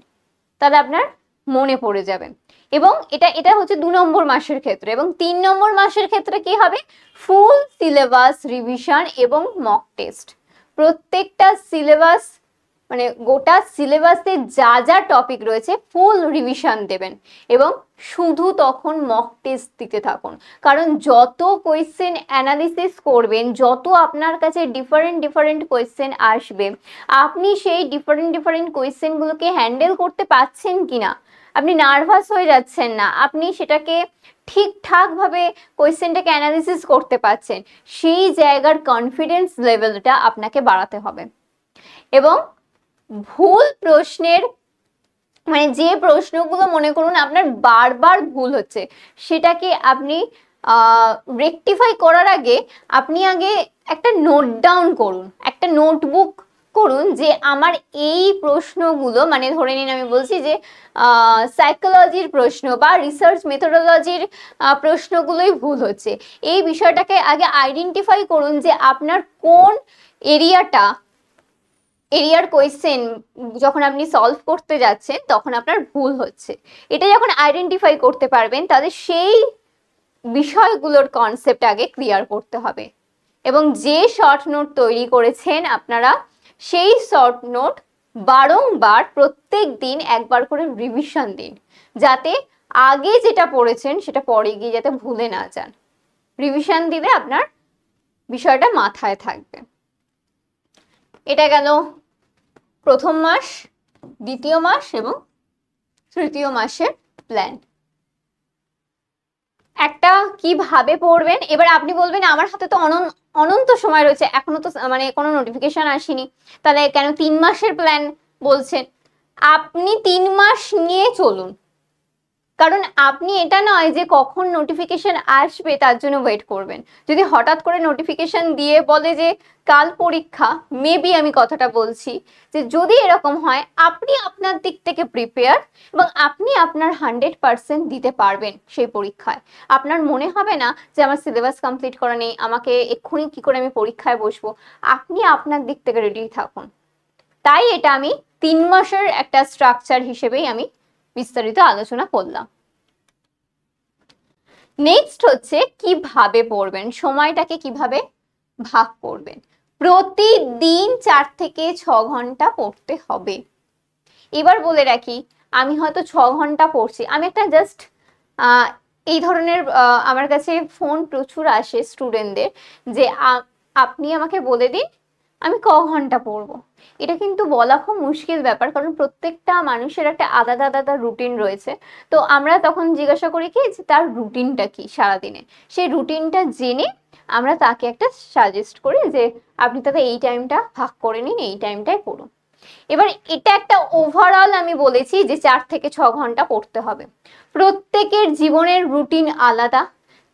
Speaker 1: তাহলে আপনার মনে পড়ে যাবে। এবং এটা হচ্ছে 2 নম্বর মাসের ক্ষেত্রে। এবং 3 নম্বর মাসের ক্ষেত্রে কি হবে, ফুল সিলেবাস রিভিশন এবং মক টেস্ট। প্রত্যেকটা সিলেবাস মানে গোটা সিলেবাসে যা যা টপিক রয়েছে ফুল রিভিশন দেবেন এবং শুধু তখন মক টেস্ট দিতে থাকুন। কারণ যত কোয়েশ্চেন অ্যানালিসিস করবেন, যত আপনার কাছে ডিফারেন্ট কোয়েশ্চেন আসবে, আপনি সেই ডিফারেন্ট কোয়েশ্চেনগুলোকে হ্যান্ডেল করতে পারছেন কিনা, আপনি নার্ভাস হয়ে যাচ্ছেন না, আপনি সেটাকে ঠিকঠাকভাবে কোয়েশ্চেনটাকে অ্যানালিসিস করতে পারছেন, সেই জায়গার কনফিডেন্স লেভেলটা আপনাকে বাড়াতে হবে। এবং ভুল প্রশ্নের মানে যে প্রশ্নগুলো মনে করুন আপনার বারবার ভুল হচ্ছে, সেটাকে আপনি রেকটিফাই করার আগে আপনি আগে একটা নোট ডাউন করুন, একটা নোটবুক করুন যে আমার এই প্রশ্নগুলো, মানে ধরে নিন আমি বলছি যে সাইকোলজির প্রশ্ন বা রিসার্চ মেথোডোলজির প্রশ্নগুলোই ভুল হচ্ছে, এই বিষয়টাকে আগে আইডেন্টিফাই করুন যে আপনার কোন এরিয়ার কোয়েশ্চেন যখন আপনি সলভ করতে যাচ্ছেন তখন আপনার ভুল হচ্ছে। এটা যখন আইডেন্টিফাই করতে পারবেন, তাহলে সেই বিষয়গুলোর কনসেপ্ট আগে ক্লিয়ার করতে হবে। এবং যে শর্ট নোট তৈরি করেছেন আপনারা, সেই শর্ট নোট বারংবার প্রত্যেক দিন একবার করে রিভিশন দিন, যাতে আগে যেটা পড়েছেন সেটা পরে গিয়ে যাতে ভুলে না যান। রিভিশন দিলে আপনার বিষয়টা মাথায় থাকবে। এটা গেল প্রথম মাস, দ্বিতীয় মাস এবং তৃতীয় মাসের প্ল্যান। একটা কিভাবে পড়বেন, এবার আপনি বলবেন আমার হাতে তো অনন্ত সময় রয়েছে, এখনো তো মানে কোনো নোটিফিকেশন আসেনি, তাহলে কেন 3 মাসের প্ল্যান বলছেন? আপনি 3 মাস নিয়ে চলুন, কারণ আপনি এটা নয় যে কখন নোটিফিকেশন আসবে তার জন্য ওয়েট করবেন। যদি হঠাৎ করে নোটিফিকেশন দিয়ে বলে যে কাল পরীক্ষা, মেবি আমি কথাটা বলছি যে যদি এরকম হয় আপনি আপনার দিক থেকে প্রিপেয়ার এবং আপনি আপনার 100% দিতে পারবেন সেই পরীক্ষায়। আপনার মনে হবে না যে আমার সিলেবাস কমপ্লিট করা নেই, আমাকে এক্ষুনি কি করে আমি পরীক্ষায় বসবো। আপনি আপনার দিক থেকে রেডি থাকুন। তাই এটা আমি 3 মাসের একটা স্ট্রাকচার হিসেবেই আমি বিস্তারিত আলোচনা করলাম। নেক্সট হচ্ছে কিভাবে পড়বেন, সময়টাকে কিভাবে ভাগ করবেন। প্রতিদিন 4 থেকে 6 ঘন্টা পড়তে হবে। এবার বলে রাখি, আমি হয়তো 6 ঘন্টা পড়ছি, আমি একটা জাস্ট এই ধরনের আমার কাছে ফোন প্রচুর আসে স্টুডেন্টদের যে আপনি আমাকে বলে দিন আমি ক ঘন্টা পড়বো। এটা কিন্তু বলা খুব মুশকিল ব্যাপার, কারণ প্রত্যেকটা মানুষের একটা আলাদা আলাদা রুটিন রয়েছে। তো আমরা তখন জিজ্ঞাসা করি কি যে তার রুটিনটা কি সারাদিনে, সেই রুটিনটা জেনে আমরা তাকে একটা সাজেস্ট করি যে আপনি তাতে এই টাইমটা ভাগ করে নিন, এই টাইমটাই পড়ুন। এবার এটা একটা ওভারঅল আমি বলেছি যে 4 থেকে 6 ঘন্টা পড়তে হবে। প্রত্যেকের জীবনের রুটিন আলাদা,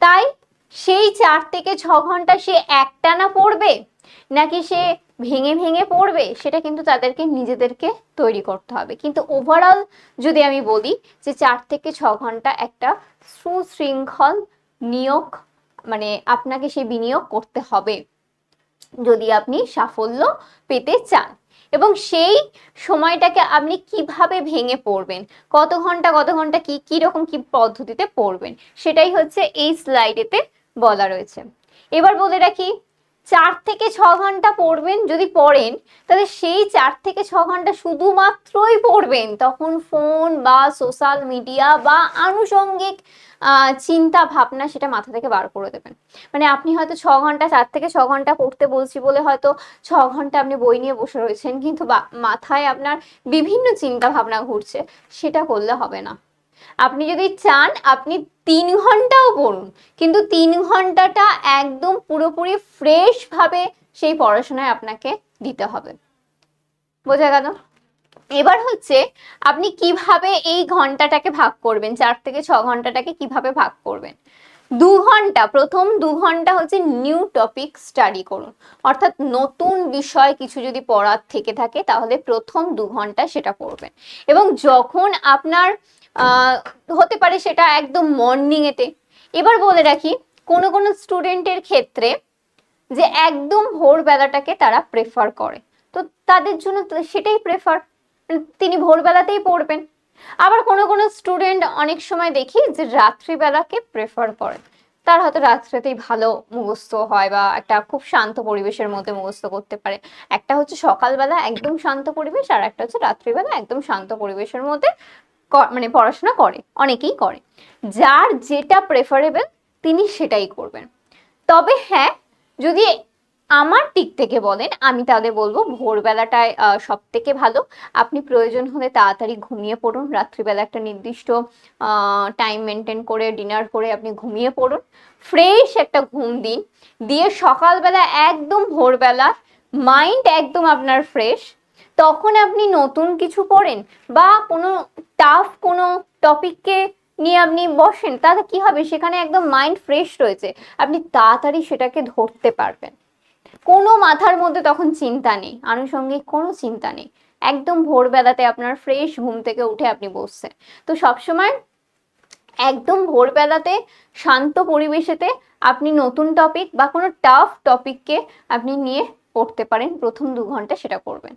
Speaker 1: তাই সেই 4 থেকে 6 ঘন্টা সে একটানা পড়বে নাকি সে ভেঙে ভেঙে পড়বে, সেটা কিন্তু তাদেরকে নিজেদেরকে তৈরি করতে হবে। কিন্তু ওভারঅল যদি আমি বলি যে 4 থেকে 6 ঘন্টা একটা সুশৃঙ্খল নিয়োগ, মানে আপনাকে সেই বিনিয়োগ করতে হবে যদি আপনি সাফল্য পেতে চান। এবং সেই সময়টাকে আপনি কিভাবে ভেঙে পড়বেন, কত ঘন্টা কি কি রকম কি পদ্ধতিতে পড়বেন, সেটাই হচ্ছে এই স্লাইডেতে বলা রয়েছে। এবার বলে রাখি, 4 থেকে 6 ঘন্টা পড়বেন, যদি পড়েন তাহলে সেই 4 থেকে 6 ঘন্টা শুধুমাত্রই পড়বেন, তখন ফোন বা সোশ্যাল মিডিয়া বা আনুষঙ্গিক চিন্তা ভাবনা সেটা মাথা থেকে বার করে দেবেন। মানে আপনি হয়তো 6 ঘন্টা 4 থেকে 6 ঘন্টা পড়তে বলছি বলে হয়তো 6 ঘন্টা আপনি বই নিয়ে বসে রয়েছেন, কিন্তু মাথায় আপনার বিভিন্ন চিন্তা ভাবনা ঘুরছে, সেটা করলে হবে না। আপনি যদি চান আপনি 3 ঘন্টাও পড়ুন, কিন্তু 3 ঘন্টাটা একদম পুরোপুরি ফ্রেশ ভাবে সেই পড়াশোনায় আপনাকে দিতে হবে। বোঝা গেল? এবার হচ্ছে আপনি কিভাবে এই ঘন্টাটাকে ভাগ করবেন, 4 থেকে 6 ঘন্টাটাকে কিভাবে ভাগ করবেন। 2 ঘন্টা, প্রথম 2 ঘন্টা হচ্ছে নিউ টপিক স্টাডি করুন, অর্থাৎ নতুন বিষয় কিছু যদি পড়ার থেকে থাকে তাহলে প্রথম 2 ঘন্টা সেটা পড়বেন। এবং যখন আপনার হতে পারে সেটা একদম মর্নিং এতে। এবার বলে রাখি, কোনো কোনো স্টুডেন্টের ক্ষেত্রে যে একদম ভোরবেলাটাকে তারা প্রেফার করে, তো তাদের জন্য সেটাই প্রেফার, তিনি ভোরবেলাতেই পড়বেন। আবার কোনো কোনো স্টুডেন্ট অনেক সময় দেখি যে রাত্রিবেলাকে প্রেফার করে, তার হয়তো রাত্রেতেই ভালো মুখস্থ হয় বা একটা খুব শান্ত পরিবেশের মধ্যে মুখস্থ করতে পারে। একটা হচ্ছে সকালবেলা একদম শান্ত পরিবেশ, আর একটা হচ্ছে রাত্রিবেলা একদম শান্ত পরিবেশের মধ্যে মানে পড়াশোনা করে, অনেকেই করে। যার যেটা প্রেফারেবল তিনি সেটাই করবেন। তবে হ্যাঁ, যদি আমার দিক থেকে বলেন আমি তাহলে বলবো ভোরবেলাটায় সব থেকে ভালো। আপনি প্রয়োজন হলে তাড়াতাড়ি ঘুমিয়ে পড়ুন, রাত্রিবেলা একটা নির্দিষ্ট টাইম মেনটেন করে ডিনার করে আপনি ঘুমিয়ে পড়ুন, ফ্রেশ একটা ঘুম দিন, দিয়ে সকালবেলা একদম ভোরবেলা মাইন্ড একদম আপনার ফ্রেশ, তখন আপনি নতুন কিছু পড়েন বা কোনো টাফ কোনো টপিককে নিয়ে আপনি বসেন, তাহলে কি হবে, সেখানে একদম মাইন্ড ফ্রেশ রয়েছে, আপনি তাড়াতাড়ি সেটাকে ধরতে পারবেন। কোনো মাথার মধ্যে তখন চিন্তা নেই, আনুষঙ্গিক কোনো চিন্তা নেই, একদম ভোরবেলাতে আপনার ফ্রেশ ঘুম থেকে উঠে আপনি বসছেন। তো সবসময় একদম ভোরবেলাতে শান্ত পরিবেশেতে আপনি নতুন টপিক বা কোনো টাফ টপিককে আপনি নিয়ে পড়তে পারেন, প্রথম 2 ঘন্টা সেটা করবেন।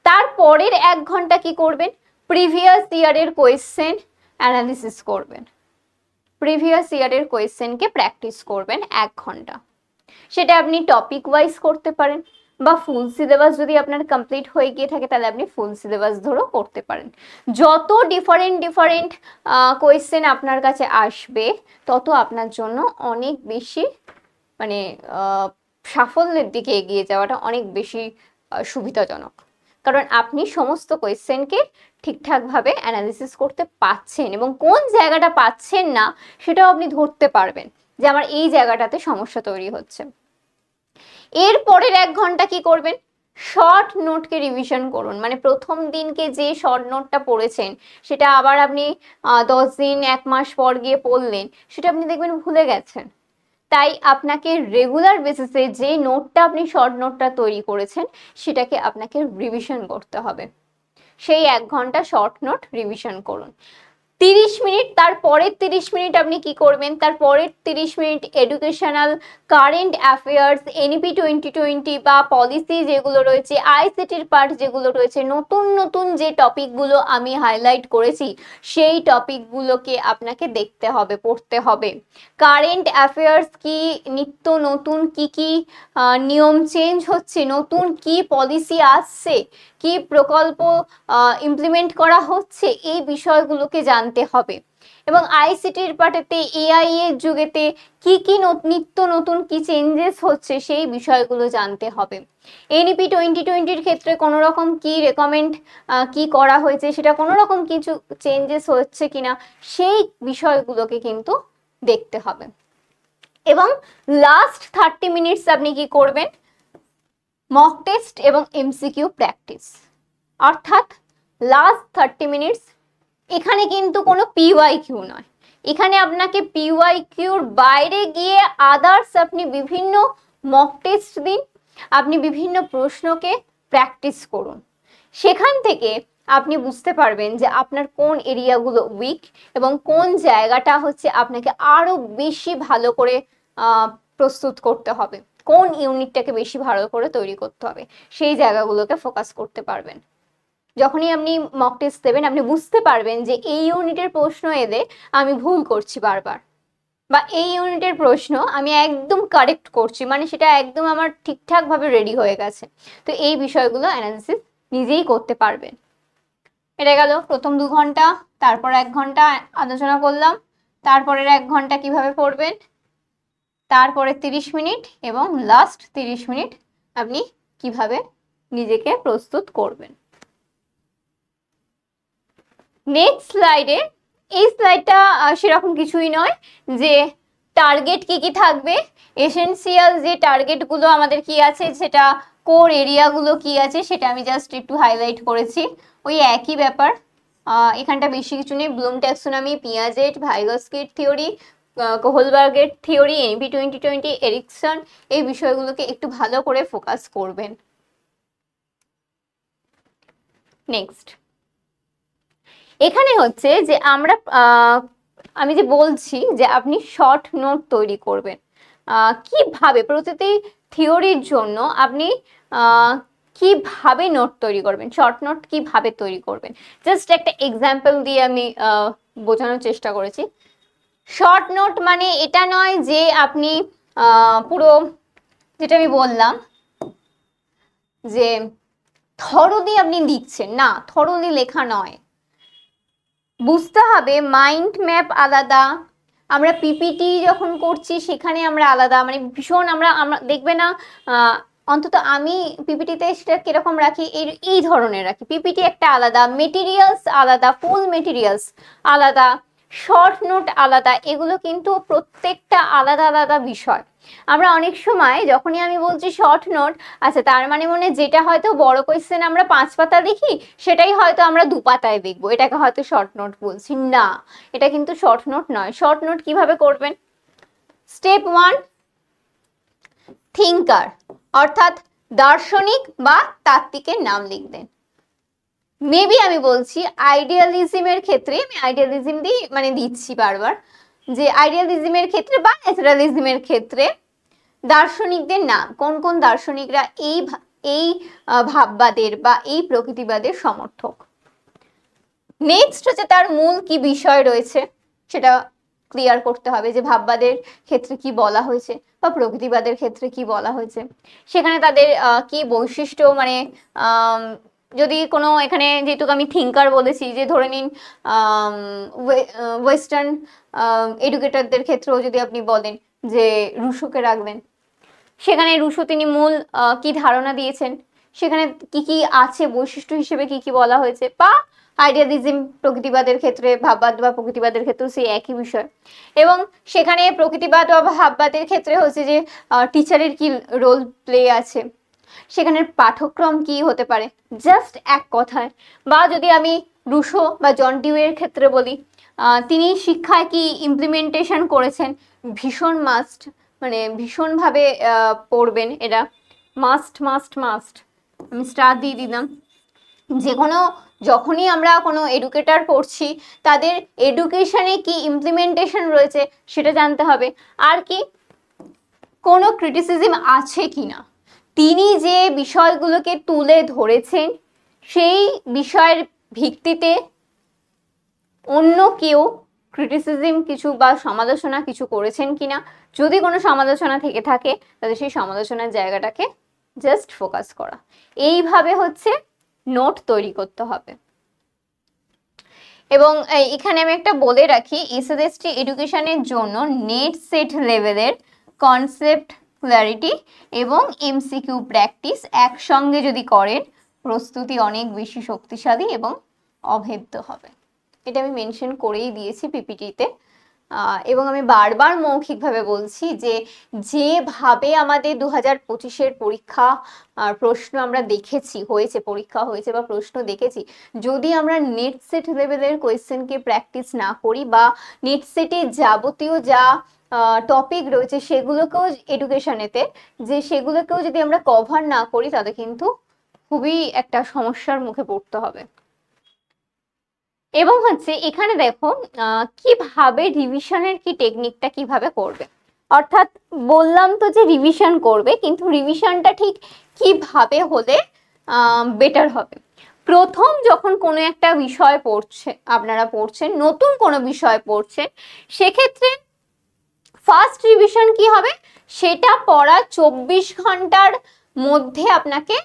Speaker 1: তারপরের 1 ঘন্টা কি করবেন, প্রিভিয়াস ইয়ারের কোয়েশ্চেন অ্যানালিসিস করবেন, প্রিভিয়াস ইয়ারের কোয়েশ্চেনকে প্র্যাকটিস করবেন 1 ঘন্টা। সেটা আপনি টপিক ওয়াইজ করতে পারেন বা ফুল সিলেবাস যদি আপনার কমপ্লিট হয়ে গিয়ে থাকে তাহলে আপনি ফুল সিলেবাস ধরেও করতে পারেন। যত ডিফারেন্ট কোয়েশ্চেন আপনার কাছে আসবে তত আপনার জন্য অনেক বেশি মানে সাফল্যের দিকে এগিয়ে যাওয়াটা অনেক বেশি সুবিধাজনক। কারণ আপনি সমস্ত কোয়েশ্চেনকে ঠিকঠাকভাবে অ্যানালিসিস করতে পাচ্ছেন এবং কোন জায়গাটা পাচ্ছেন না সেটাও আপনি ধরতে পারবেন যে আমার এই জায়গাটাতে সমস্যা তৈরি হচ্ছে। এর পরের 1 ঘন্টা কি করবেন? শর্ট নোটকে রিভিশন করুন। মানে প্রথম দিনকে যে শর্ট নোটটা পড়েছেন সেটা আবার আপনি 10 দিন 1 মাস পর গিয়ে পড়লেন, সেটা আপনি দেখবেন ভুলে গেছেন। তাই আপনাকে রেগুলার বেসিসে যে নোটটা আপনি শর্ট নোটটা তৈরি করেছেন সেটাকে আপনাকে রিভিশন করতে হবে। সেই 1 ঘন্টা শর্ট নোট রিভিশন করুন। 30 মিনিট, তারপরের 30 মিনিট আপনি কি করবেন? তারপরের 30 minute educational current affairs, NEP 2020 বা পলিসি যেগুলো রয়েছে, আইসিটির পার্ট যেগুলো রয়েছে, নতুন নতুন যে টপিকগুলো আমি হাইলাইট করেছি সেই টপিকগুলোকে আপনাকে দেখতে হবে, পড়তে হবে। কারেন্ট অ্যাফেয়ার্স কি নিত্য নতুন কি কি নিয়ম চেঞ্জ হচ্ছে, নতুন কি পলিসি আসছে, কি প্রকল্প ইমপ্লিমেন্ট করা হচ্ছে, এই বিষয়গুলোকে জানতে হবে। এবং আইসিটির পার্টেতে এআই এর যুগেতে কি কি নিত্য নতুন কি চেঞ্জেস হচ্ছে সেই বিষয়গুলো জানতে হবে। এনইপি 2020-র ক্ষেত্রে কোনো রকম কি রেকমেন্ড কি করা হয়েছে, সেটা কোনো রকম কিছু চেঞ্জেস হচ্ছে কিনা সেই বিষয়গুলোকে কিন্তু দেখতে হবে। এবং লাস্ট 30 মিনিটস আপনি কি করবেন? মক টেস্ট এবং এমসিকিউ প্র্যাকটিস। অর্থাৎ লাস্ট 30 মিনিটস, এখানে কিন্তু কোনো পিওয়াইকিউ নয়, এখানে আপনাকে পিওয়াইকিউর বাইরে গিয়ে আদার্স আপনি বিভিন্ন মক টেস্ট দিন, আপনি বিভিন্ন প্রশ্নকে প্র্যাকটিস করুন। সেখান থেকে আপনি বুঝতে পারবেন যে আপনার কোন এরিয়াগুলো উইক এবং কোন জায়গাটা হচ্ছে আপনাকে আরো বেশি ভালো করে প্রস্তুত করতে হবে, কোন ইউনিটটাকে বেশি ভালো করে তৈরি করতে হবে, সেই জায়গাগুলোকে ফোকাস করতে পারবেন। যখনই আপনি মক টেস্ট দেবেন আপনি বুঝতে পারবেন যে এই ইউনিটের প্রশ্ন এলে আমি ভুল করছি বারবার, বা এই ইউনিটের প্রশ্ন আমি একদম কারেক্ট করছি, মানে সেটা একদম আমার ঠিকঠাকভাবে রেডি হয়ে গেছে। তো এই বিষয়গুলো অ্যানালিসিস নিজেই করতে পারবেন। এটা গেল প্রথম 2 ঘন্টা, তারপর 1 ঘন্টা আলোচনা করলাম, তারপরের 1 ঘন্টা কিভাবে পড়বেন, তারপরে 30 মিনিট এবং লাস্ট 30 মিনিট আপনি কিভাবে নিজেকে প্রস্তুত করবেন। নেক্সট স্লাইডে, এই স্লাইডটা সেরকম কিছুই নয়, যে টার্গেট কি কি থাকবে, এসেনশিয়াল যে টার্গেটগুলো আমাদের কি আছে, সেটা কোর এরিয়াগুলো কি আছে সেটা আমি জাস্ট একটু হাইলাইট করেছি, ওই একই ব্যাপার। এখানটা বেশি কিছু নেই। Bloom taxonomy, Piaget, Vygotsky theory, কোহলবার্গের থিওরি, এনইপি 2020, এরিকসন, এই বিষয়গুলোকে একটু ভালো করে ফোকাস করবেন। নেক্সট, এখানে হচ্ছে যে আমি যে বলছি যে আপনি শর্ট নোট তৈরি করবেন কিভাবে, প্রতিটি থিওরির জন্য আপনি কিভাবে নোট তৈরি করবেন, শর্ট নোট কিভাবে তৈরি করবেন, জাস্ট একটা এক্সাম্পল দিয়ে আমি বোঝানোর চেষ্টা করেছি। শর্ট নোট মানে এটা নয় যে আপনি পুরো, যেটা আমি বললাম যে থরলি আপনি লিখছেন, না, থরলি লেখা নয়। বুঝতে হবে মাইন্ড ম্যাপ আলাদা, আমরা পিপিটি যখন করছি সেখানে আমরা আলাদা, মানে ভীষণ আমরা দেখবে না, অন্তত আমি পিপিটিতে সেটা কিরকম রাখি, এই ধরনের রাখি। পিপিটি একটা আলাদা, মেটেরিয়ালস আলাদা, ফুল মেটেরিয়ালস আলাদা, শর্ট নোট আলাদা, এগুলো কিন্তু প্রত্যেকটা আলাদা আলাদা বিষয়। আমরা অনেক সময় যখনই আমি বলছি শর্ট নোট, আচ্ছা তার মানে মনে যেটা হয়তো বড় কোয়েশ্চেন আমরা 5 পাতা লিখি সেটাই হয়তো আমরা 2 পাতায় দেখবো, এটাকে হয়তো শর্ট নোট বলছি না, এটা কিন্তু শর্ট নোট নয়। শর্ট নোট কিভাবে করবেন? স্টেপ 1, থিঙ্কার অর্থাৎ দার্শনিক বা তাত্ত্বিকের নাম লিখবেন। মেবি আমি বলছি আইডিয়ালিজমের ক্ষেত্রে, আমি আইডিয়ালিজম দিয়ে মানে দিচ্ছি বারবার, যে আইডিয়ালিজমের ক্ষেত্রে বা ন্যাচারালিজমের ক্ষেত্রে দার্শনিকদের নাম, কোন কোন দার্শনিকরা এই ভাববাদের বা এই প্রকৃতিবাদের সমর্থক। নেক্সট হচ্ছে তার মূল কি বিষয় রয়েছে সেটা ক্লিয়ার করতে হবে, যে ভাববাদের ক্ষেত্রে কি বলা হয়েছে বা প্রকৃতিবাদের ক্ষেত্রে কি বলা হয়েছে, সেখানে তাদের কি বৈশিষ্ট্য, মানে যদি কোনো, এখানে যেহেতু আমি থিঙ্কার বলেছি, যে ধরে নিন ওয়েস্টার্ন এডুকেটরদের ক্ষেত্রেও যদি আপনি বলেন যে রুশোকে রাখবেন, সেখানে রুশো তিনি মূল কি ধারণা দিয়েছেন সেখানে কি কি আছে, বৈশিষ্ট্য হিসেবে কি কি বলা হয়েছে, বা আইডিয়ালিজম প্রকৃতিবাদের ক্ষেত্রে, ভাববাদ বা প্রকৃতিবাদের ক্ষেত্রেও সেই একই বিষয়। এবং সেখানে প্রকৃতিবাদ বা ভাববাদের ক্ষেত্রে হচ্ছে যে টিচারের কি রোল প্লে আছে, সেখানের পাঠ্যক্রম কি হতে পারে, জাস্ট এক কথায়। বা যদি আমি রুশো বা জন ডিউয়ের ক্ষেত্রে বলি, তিনি শিক্ষায় কি ইমপ্লিমেন্টেশন করেছেন, ভীষণ মাস্ট, মানে ভীষণভাবে পড়বেন এরা, মাস্ট মাস্ট মাস্ট, আমি স্টার দিয়ে দিলাম। যে কোনো, যখনই আমরা কোনো এডুকেটর পড়ছি তাদের এডুকেশনে কি ইমপ্লিমেন্টেশন রয়েছে সেটা জানতে হবে। আর কি, কোনো ক্রিটিসিজম আছে কিনা, তিনি যে বিষয়গুলোকে তুলে ধরেছেন সেই বিষয়ের ভিত্তিতে অন্য কেউ ক্রিটিসিজম কিছু বা সমালোচনা কিছু করেছেন কিনা, যদি কোনো সমালোচনা থেকে থাকে তাহলে সেই সমালোচনার জায়গাটাকে জাস্ট ফোকাস করা। এইভাবে হচ্ছে নোট তৈরি করতে হবে। এবং এখানে আমি একটা বলে রাখি, এসএসটি এডুকেশনের জন্য নেট সেট লেভেলের কনসেপ্ট ক্ল্যারিটি এবং এমসিকিউ প্র্যাকটিস একসঙ্গে যদি করেন, প্রস্তুতি অনেক বেশি শক্তিশালী এবং অভেদ্য হবে। এটা আমি মেনশন করেই দিয়েছি পিপিটিতে। এবং আমি বারবার মৌখিকভাবে বলছি যে যেভাবে আমাদের 2025-এর পরীক্ষা প্রশ্ন আমরা দেখেছি, পরীক্ষা হয়েছে বা প্রশ্ন দেখেছি, যদি আমরা নেট সেট লেভেলের কোয়েশ্চেনকে প্র্যাকটিস না করি বা নেট সেটে যাবতীয় যা টপিক রয়েছে সেগুলোকেও এডুকেশনেতে, যে সেগুলোকেও যদি আমরা কভার না করি তাহলে কিন্তু খুবই একটা সমস্যার মুখে পড়তে হবে। এবং হচ্ছে এখানে দেখো কিভাবে রিভিশনের কি টেকনিকটা কিভাবে করবে, অর্থাৎ বললাম তো যে রিভিশন করবে, কিন্তু রিভিশনটা ঠিক কিভাবে হলে বেটার হবে। প্রথম যখন কোনো একটা বিষয় আপনারা পড়ছেন, নতুন কোনো বিষয় পড়ছেন, সেক্ষেত্রে ফার্স্ট রিভিশন কি হবে, সেটা পড়া 24 ঘন্টার মধ্যে আপনাকে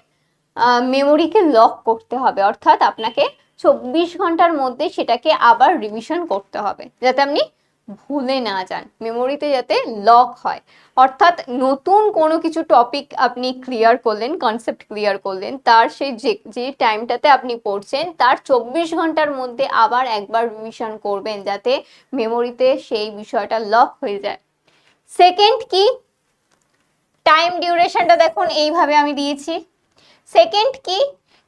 Speaker 1: মেমোরিকে লক করতে হবে, অর্থাৎ আপনাকে 24 ঘন্টার মধ্যে সেটাকে আবার রিভিশন করতে হবে, যাতে আপনি ভুলে না যান, মেমোরিতে যাতে লক হয়। অর্থাৎ নতুন কোনো কিছু টপিক আপনি ক্লিয়ার করলেন, কনসেপ্ট ক্লিয়ার করলেন, তার সেই যে টাইমটাতে আপনি পড়ছেন তার 24 ঘন্টার মধ্যে আবার একবার রিভিশন করবেন, যাতে মেমোরিতে সেই বিষয়টা লক হয়ে যায়। সেকেন্ড কি, টাইম ডিউরেশনটা দেখুন এইভাবে আমি দিয়েছি। সেকেন্ড কি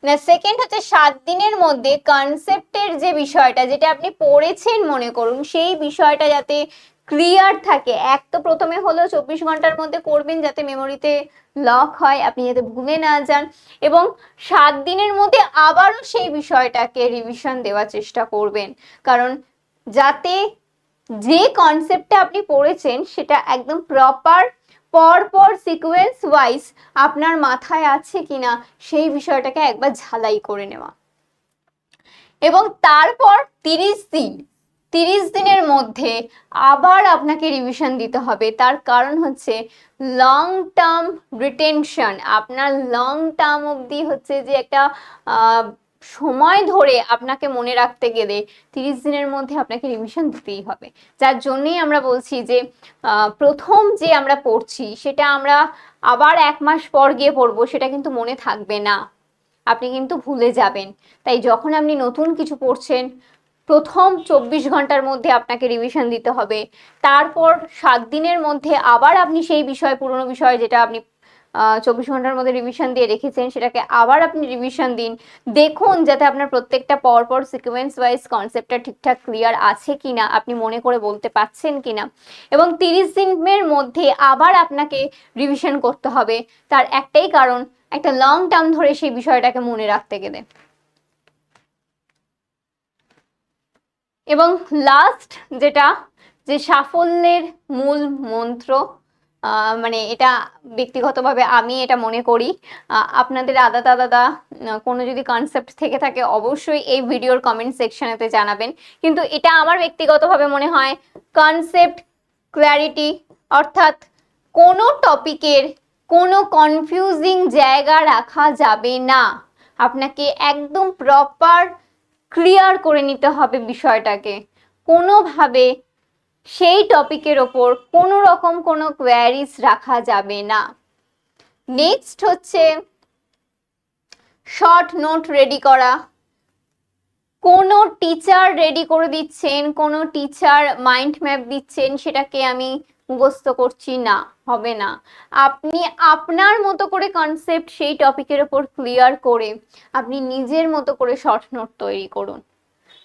Speaker 1: না, সেকেন্ড হচ্ছে 7 দিনের মধ্যে কনসেপ্টের যে বিষয়টা, যেটা আপনি পড়েছেন মনে করুন, সেই বিষয়টা যাতে ক্লিয়ার থাকে। এক তো প্রথমে হলো 24 ঘন্টার মধ্যে করবেন যাতে মেমোরিতে লক হয়, আপনি যাতে ভুলে না যান, এবং 7 দিনের মধ্যে আবারও সেই বিষয়টাকে রিভিশন দেওয়ার চেষ্টা করবেন, কারণ যাতে যে কনসেপ্টটা আপনি পড়েছেন সেটা একদম প্রপার পরপর সিকোয়েন্স ওয়াইজ আপনার মাথায় আছে কিনা সেই বিষয়টাকে একবার ঝালাই করে নেওয়া। এবং তারপর 30 দিনের মধ্যে আবার আপনাকে রিভিশন দিতে হবে। তার কারণ হচ্ছে লং টার্ম রিটেনশন, আপনার লং টার্ম অবধি হচ্ছে যে একটা সময় ধরে আপনাকে মনে রাখতে গেলে 30 দিনের মধ্যে আপনাকে রিভিশন দিতেই হবে। যার জন্যই আমরা বলছি যে প্রথম যে আমরা পড়ছি সেটা আমরা আবার 1 মাস পর গিয়ে পড়বো, সেটা কিন্তু মনে থাকবে না, আপনি কিন্তু ভুলে যাবেন। তাই যখন আপনি নতুন কিছু পড়ছেন, প্রথম 24 ঘন্টার মধ্যে আপনাকে রিভিশন দিতে হবে, তারপর 7 দিনের মধ্যে আবার আপনি সেই বিষয়, পুরনো বিষয় যেটা আপনি 24 ঘন্টার মধ্যে রিভিশন দিয়ে রেখেছেন সেটাকে আবার আপনি রিভিশন দিন। দেখুন যাতে আপনার প্রত্যেকটা পরপর সিকোয়েন্স ওয়াইজ কনসেপ্টটা ঠিকঠাক ক্লিয়ার আছে কিনা, আপনি মনে করে বলতে পারছেন কিনা। এবং 30 দিনের মধ্যে আবার আপনাকে রিভিশন করতে হবে, তার একটাই কারণ, একটা লং টার্ম ধরে সেই বিষয়টাকে মনে রাখতে গেলে। এবং লাস্ট যেটা, যে সাফল্যের মূল মন্ত্র, মানে এটা ব্যক্তিগতভাবে আমি এটা মনে করি, আপনাদের আলাদা আলাদা কোনো যদি কনসেপ্ট থেকে থাকে অবশ্যই এই ভিডিওর কমেন্ট সেকশনেতে জানাবেন, কিন্তু এটা আমার ব্যক্তিগতভাবে মনে হয় কনসেপ্ট ক্ল্যারিটি, অর্থাৎ কোনো টপিকের কোনো কনফিউজিং জায়গা রাখা যাবে না, আপনাকে একদম প্রপার ক্লিয়ার করে নিতে হবে বিষয়টাকে, কোনোভাবে সেই টপিকের ওপর কোনো রকম কোনো কোয়ারিজ রাখা যাবে না। নেক্সট হচ্ছে শর্ট নোট রেডি করা, কোনো টিচার রেডি করে দিচ্ছেন, কোনো টিচার মাইন্ড ম্যাপ দিচ্ছেন, সেটাকে আমি মুখস্থ করছি না, হবে না। আপনি আপনার মতো করে কনসেপ্ট সেই টপিকের ওপর ক্লিয়ার করে আপনি নিজের মতো করে শর্ট নোট তৈরি করুন,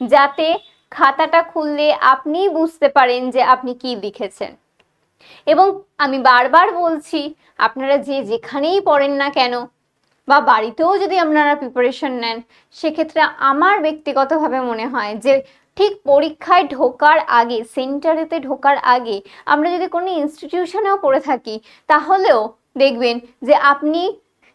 Speaker 1: যাতে খাতাটা খুললে আপনিই বুঝতে পারেন যে আপনি কি লিখেছেন। এবং আমি বারবার বলছি, আপনারা যে যেখানেই পড়েন না কেন বা বাড়িতেও যদি আপনারা প্রিপারেশন নেন, সেক্ষেত্রে আমার ব্যক্তিগতভাবে মনে হয় যে ঠিক পরীক্ষায় ঢোকার আগে, সেন্টারেতে ঢোকার আগে আমরা যদি কোনো ইনস্টিটিউশনেও পড়ে থাকি, তাহলেও দেখবেন যে আপনি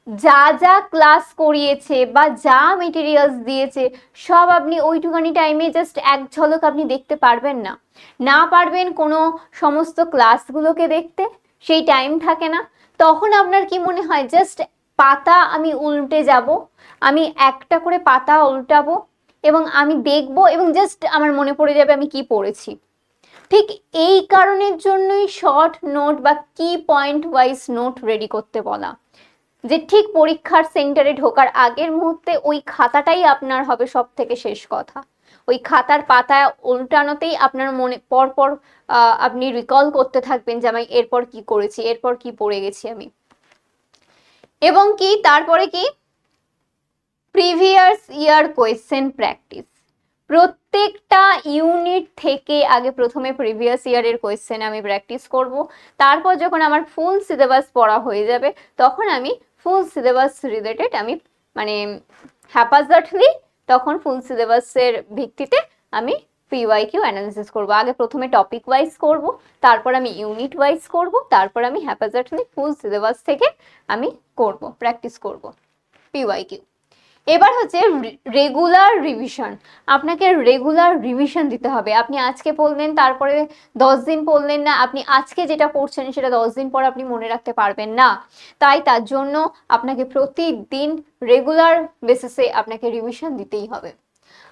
Speaker 1: যা যা ক্লাস করিয়েছে বা যা মেটেরিয়ালস দিয়েছে সব আপনি ওইটুখানি টাইমে জাস্ট এক ঝলক আপনি দেখতে পারবেন না। না পারবেন কোনো সমস্ত ক্লাসগুলোকে দেখতে, সেই টাইম থাকে না। তখন আপনার কি মনে হয়, জাস্ট পাতা আমি উল্টে যাব, আমি একটা করে পাতা উল্টাবো এবং আমি দেখব এবং জাস্ট আমার মনে পড়ে যাবে আমি কি পড়েছি। ঠিক এই কারণের জন্যই শর্ট নোট বা কি পয়েন্ট ওয়াইজ নোট রেডি করতে বলা, যে ঠিক পরীক্ষার সেন্টারে ঢোকার আগের মুহূর্তে ওই খাতাটাই আপনার হবে সব থেকে শেষ কথা। ওই খাতার পাতা উল্টানোতেই আপনার মনে পরপর আপনি রিকল করতে থাকবেন যে আমি এরপর কি করেছি, এরপর কি পড়ে গেছি আমি। এবং কি তারপরে কি, প্রিভিয়াস ইয়ার কোয়েশ্চেন প্র্যাকটিস। প্রত্যেকটা ইউনিট থেকে আগে প্রথমে প্রিভিয়াস ইয়ারের কোয়েশ্চেন আমি প্র্যাকটিস করব, তারপর যখন আমার ফুল সিলেবাস পড়া হয়ে যাবে তখন আমি ফুল সিলেবাস রিলেটেড আমি মানে হ্যাপাজার্টলি তখন ফুল সিলেবাসের ভিত্তিতে আমি পিওয়াইকিউ অ্যানালিসিস করব। আগে প্রথমে টপিক ওয়াইজ করব, তারপর আমি ইউনিট ওয়াইজ করব, তারপর আমি হ্যাপাজার্টলি ফুল সিলেবাস থেকে আমি করব, প্র্যাকটিস করব পিওয়াইকিউ। এবার হচ্ছে রেগুলার রিভিশন। আপনাকে রেগুলার রিভিশন দিতে হবে। আপনি আজকে পড়লেন, তারপরে 10 দিন পড়লেন না, আপনি আজকে যেটা পড়ছেন সেটা 10 দিন পর আপনি মনে রাখতে পারবেন না। তাই তার জন্য আপনাকে প্রতিদিন রেগুলার বেসিসে আপনাকে রিভিশন দিতেই হবে।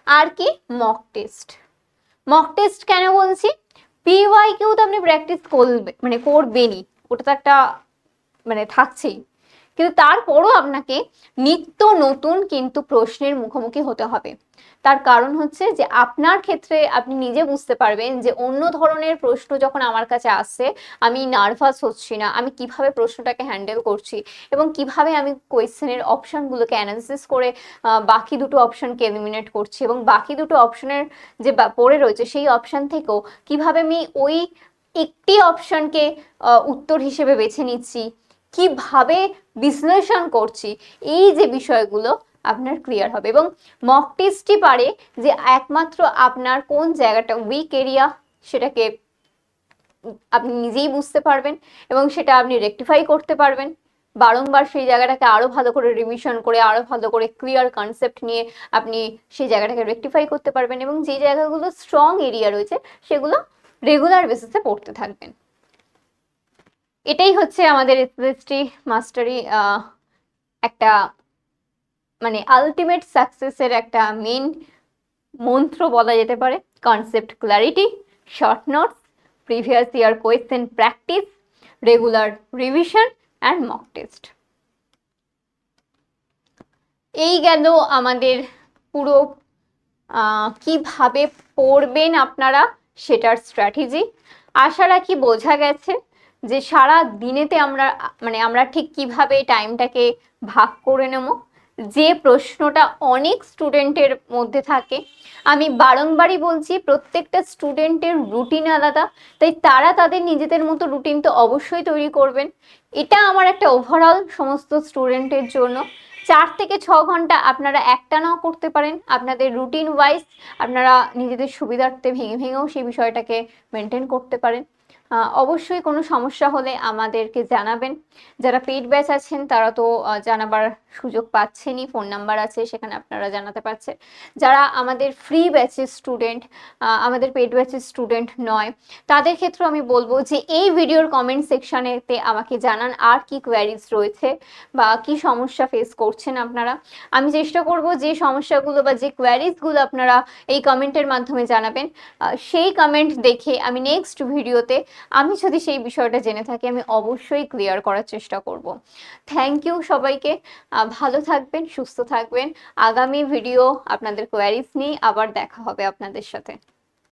Speaker 1: আর কি, মক টেস্ট। মক টেস্ট কেন বলছি, পিওয়াইকিউ তো আপনি প্র্যাকটিস করবে মানে করবেনই, ওটা তো একটা মানে থাকছেই, কিন্তু তারপরও আপনাকে নিত্য নতুন কিন্তু প্রশ্নের মুখোমুখি হতে হবে। তার কারণ হচ্ছে যে আপনার ক্ষেত্রে আপনি নিজে বুঝতে পারবেন যে অন্য ধরনের প্রশ্ন যখন আমার কাছে আসছে আমি নার্ভাস হচ্ছি না, আমি কিভাবে প্রশ্নটাকে হ্যান্ডেল করছি এবং কিভাবে আমি কোয়েশ্চেনের অপশনগুলোকে অ্যানালিসিস করে বাকি দুটো অপশনকে এলিমিনেট করছি এবং বাকি দুটো অপশনের যে পড়ে রয়েছে সেই অপশন থেকেও কিভাবে আমি ওই একটি অপশনকে উত্তর হিসেবে বেছে নিচ্ছি, কিভাবে বিশ্লেষণ করছি, এই যে বিষয়গুলো আপনার ক্লিয়ার হবে। এবং মক টেস্টই পারে যে একমাত্র আপনার কোন জায়গাটা উইক এরিয়া সেটাকে আপনি নিজেই বুঝতে পারবেন এবং সেটা আপনি রেকটিফাই করতে পারবেন। বারংবার সেই জায়গাটাকে আরো ভালো করে রিভিশন করে আরো ভালো করে ক্লিয়ার কনসেপ্ট নিয়ে আপনি সেই জায়গাটাকে রেকটিফাই করতে পারবেন এবং যে জায়গাগুলো স্ট্রং এরিয়া রয়েছে সেগুলো রেগুলার বেসিসে পড়তে থাকবেন। এটাই হচ্ছে আমাদের এসএসটি মাস্টারি একটা মানে আলটিমেট সাকসেসের একটা মেন মন্ত্র বলা যেতে পারে। Concept clarity, short notes, previous year question practice, regular revision and mock test. এই গেল আমাদের পুরো কিভাবে পড়বেন আপনারা সেটার স্ট্র্যাটেজি। আশা রাখি বোঝা গেছে যে সারা দিনেতে আমরা ঠিক কিভাবে টাইমটাকে ভাগ করে নেব। যে প্রশ্নটা অনেক স্টুডেন্টের মধ্যে থাকে, আমি বারংবারই বলছি প্রত্যেকটা স্টুডেন্টের রুটিন আলাদা, তাই তারা তাদের নিজেদের মতো রুটিন তো অবশ্যই তৈরি করবেন। এটা আমার একটা ওভারঅল সমস্ত স্টুডেন্টের জন্য। 4 থেকে 6 ঘন্টা আপনারা একটানাও করতে পারেন, আপনাদের রুটিন ওয়াইজ আপনারা নিজেদের সুবিধার্থে ভেঙে ভেঙেও সেই বিষয়টাকে মেনটেন করতে পারেন। অবশ্যই কোনো সমস্যা হলে আমাদেরকে জানাবেন। যারা পেইড ব্যাচ আছেন তারা তো জানাবার সুযোগ পাচ্ছেনই, ফোন নাম্বার আছে সেখানে আপনারা জানাতে পারছেন। যারা আমাদের ফ্রি ব্যাচের স্টুডেন্ট, আমাদের পেইড ব্যাচের স্টুডেন্ট নয়, তাদের ক্ষেত্রে আমি বলবো যে এই ভিডিওর কমেন্ট সেকশনেতে আমাকে জানান আর কি কোয়ারিজ রয়েছে বা কি সমস্যা ফেস করছেন আপনারা। আমি চেষ্টা করব যে সমস্যাগুলো বা যে কোয়ারিজগুলো আপনারা এই কমেন্টের মাধ্যমে জানাবেন সেই কমেন্ট দেখে আমি নেক্সট ভিডিওতে আমি যদি সেই বিষয়টা জেনে থাকি আমি অবশ্যই ক্লিয়ার করার চেষ্টা করব। থ্যাংক ইউ সবাইকে। ভালো থাকবেন, সুস্থ থাকবেন। আগামী ভিডিও আপনাদের কোয়ারিজ নিয়ে আবার দেখা হবে আপনাদের সাথে।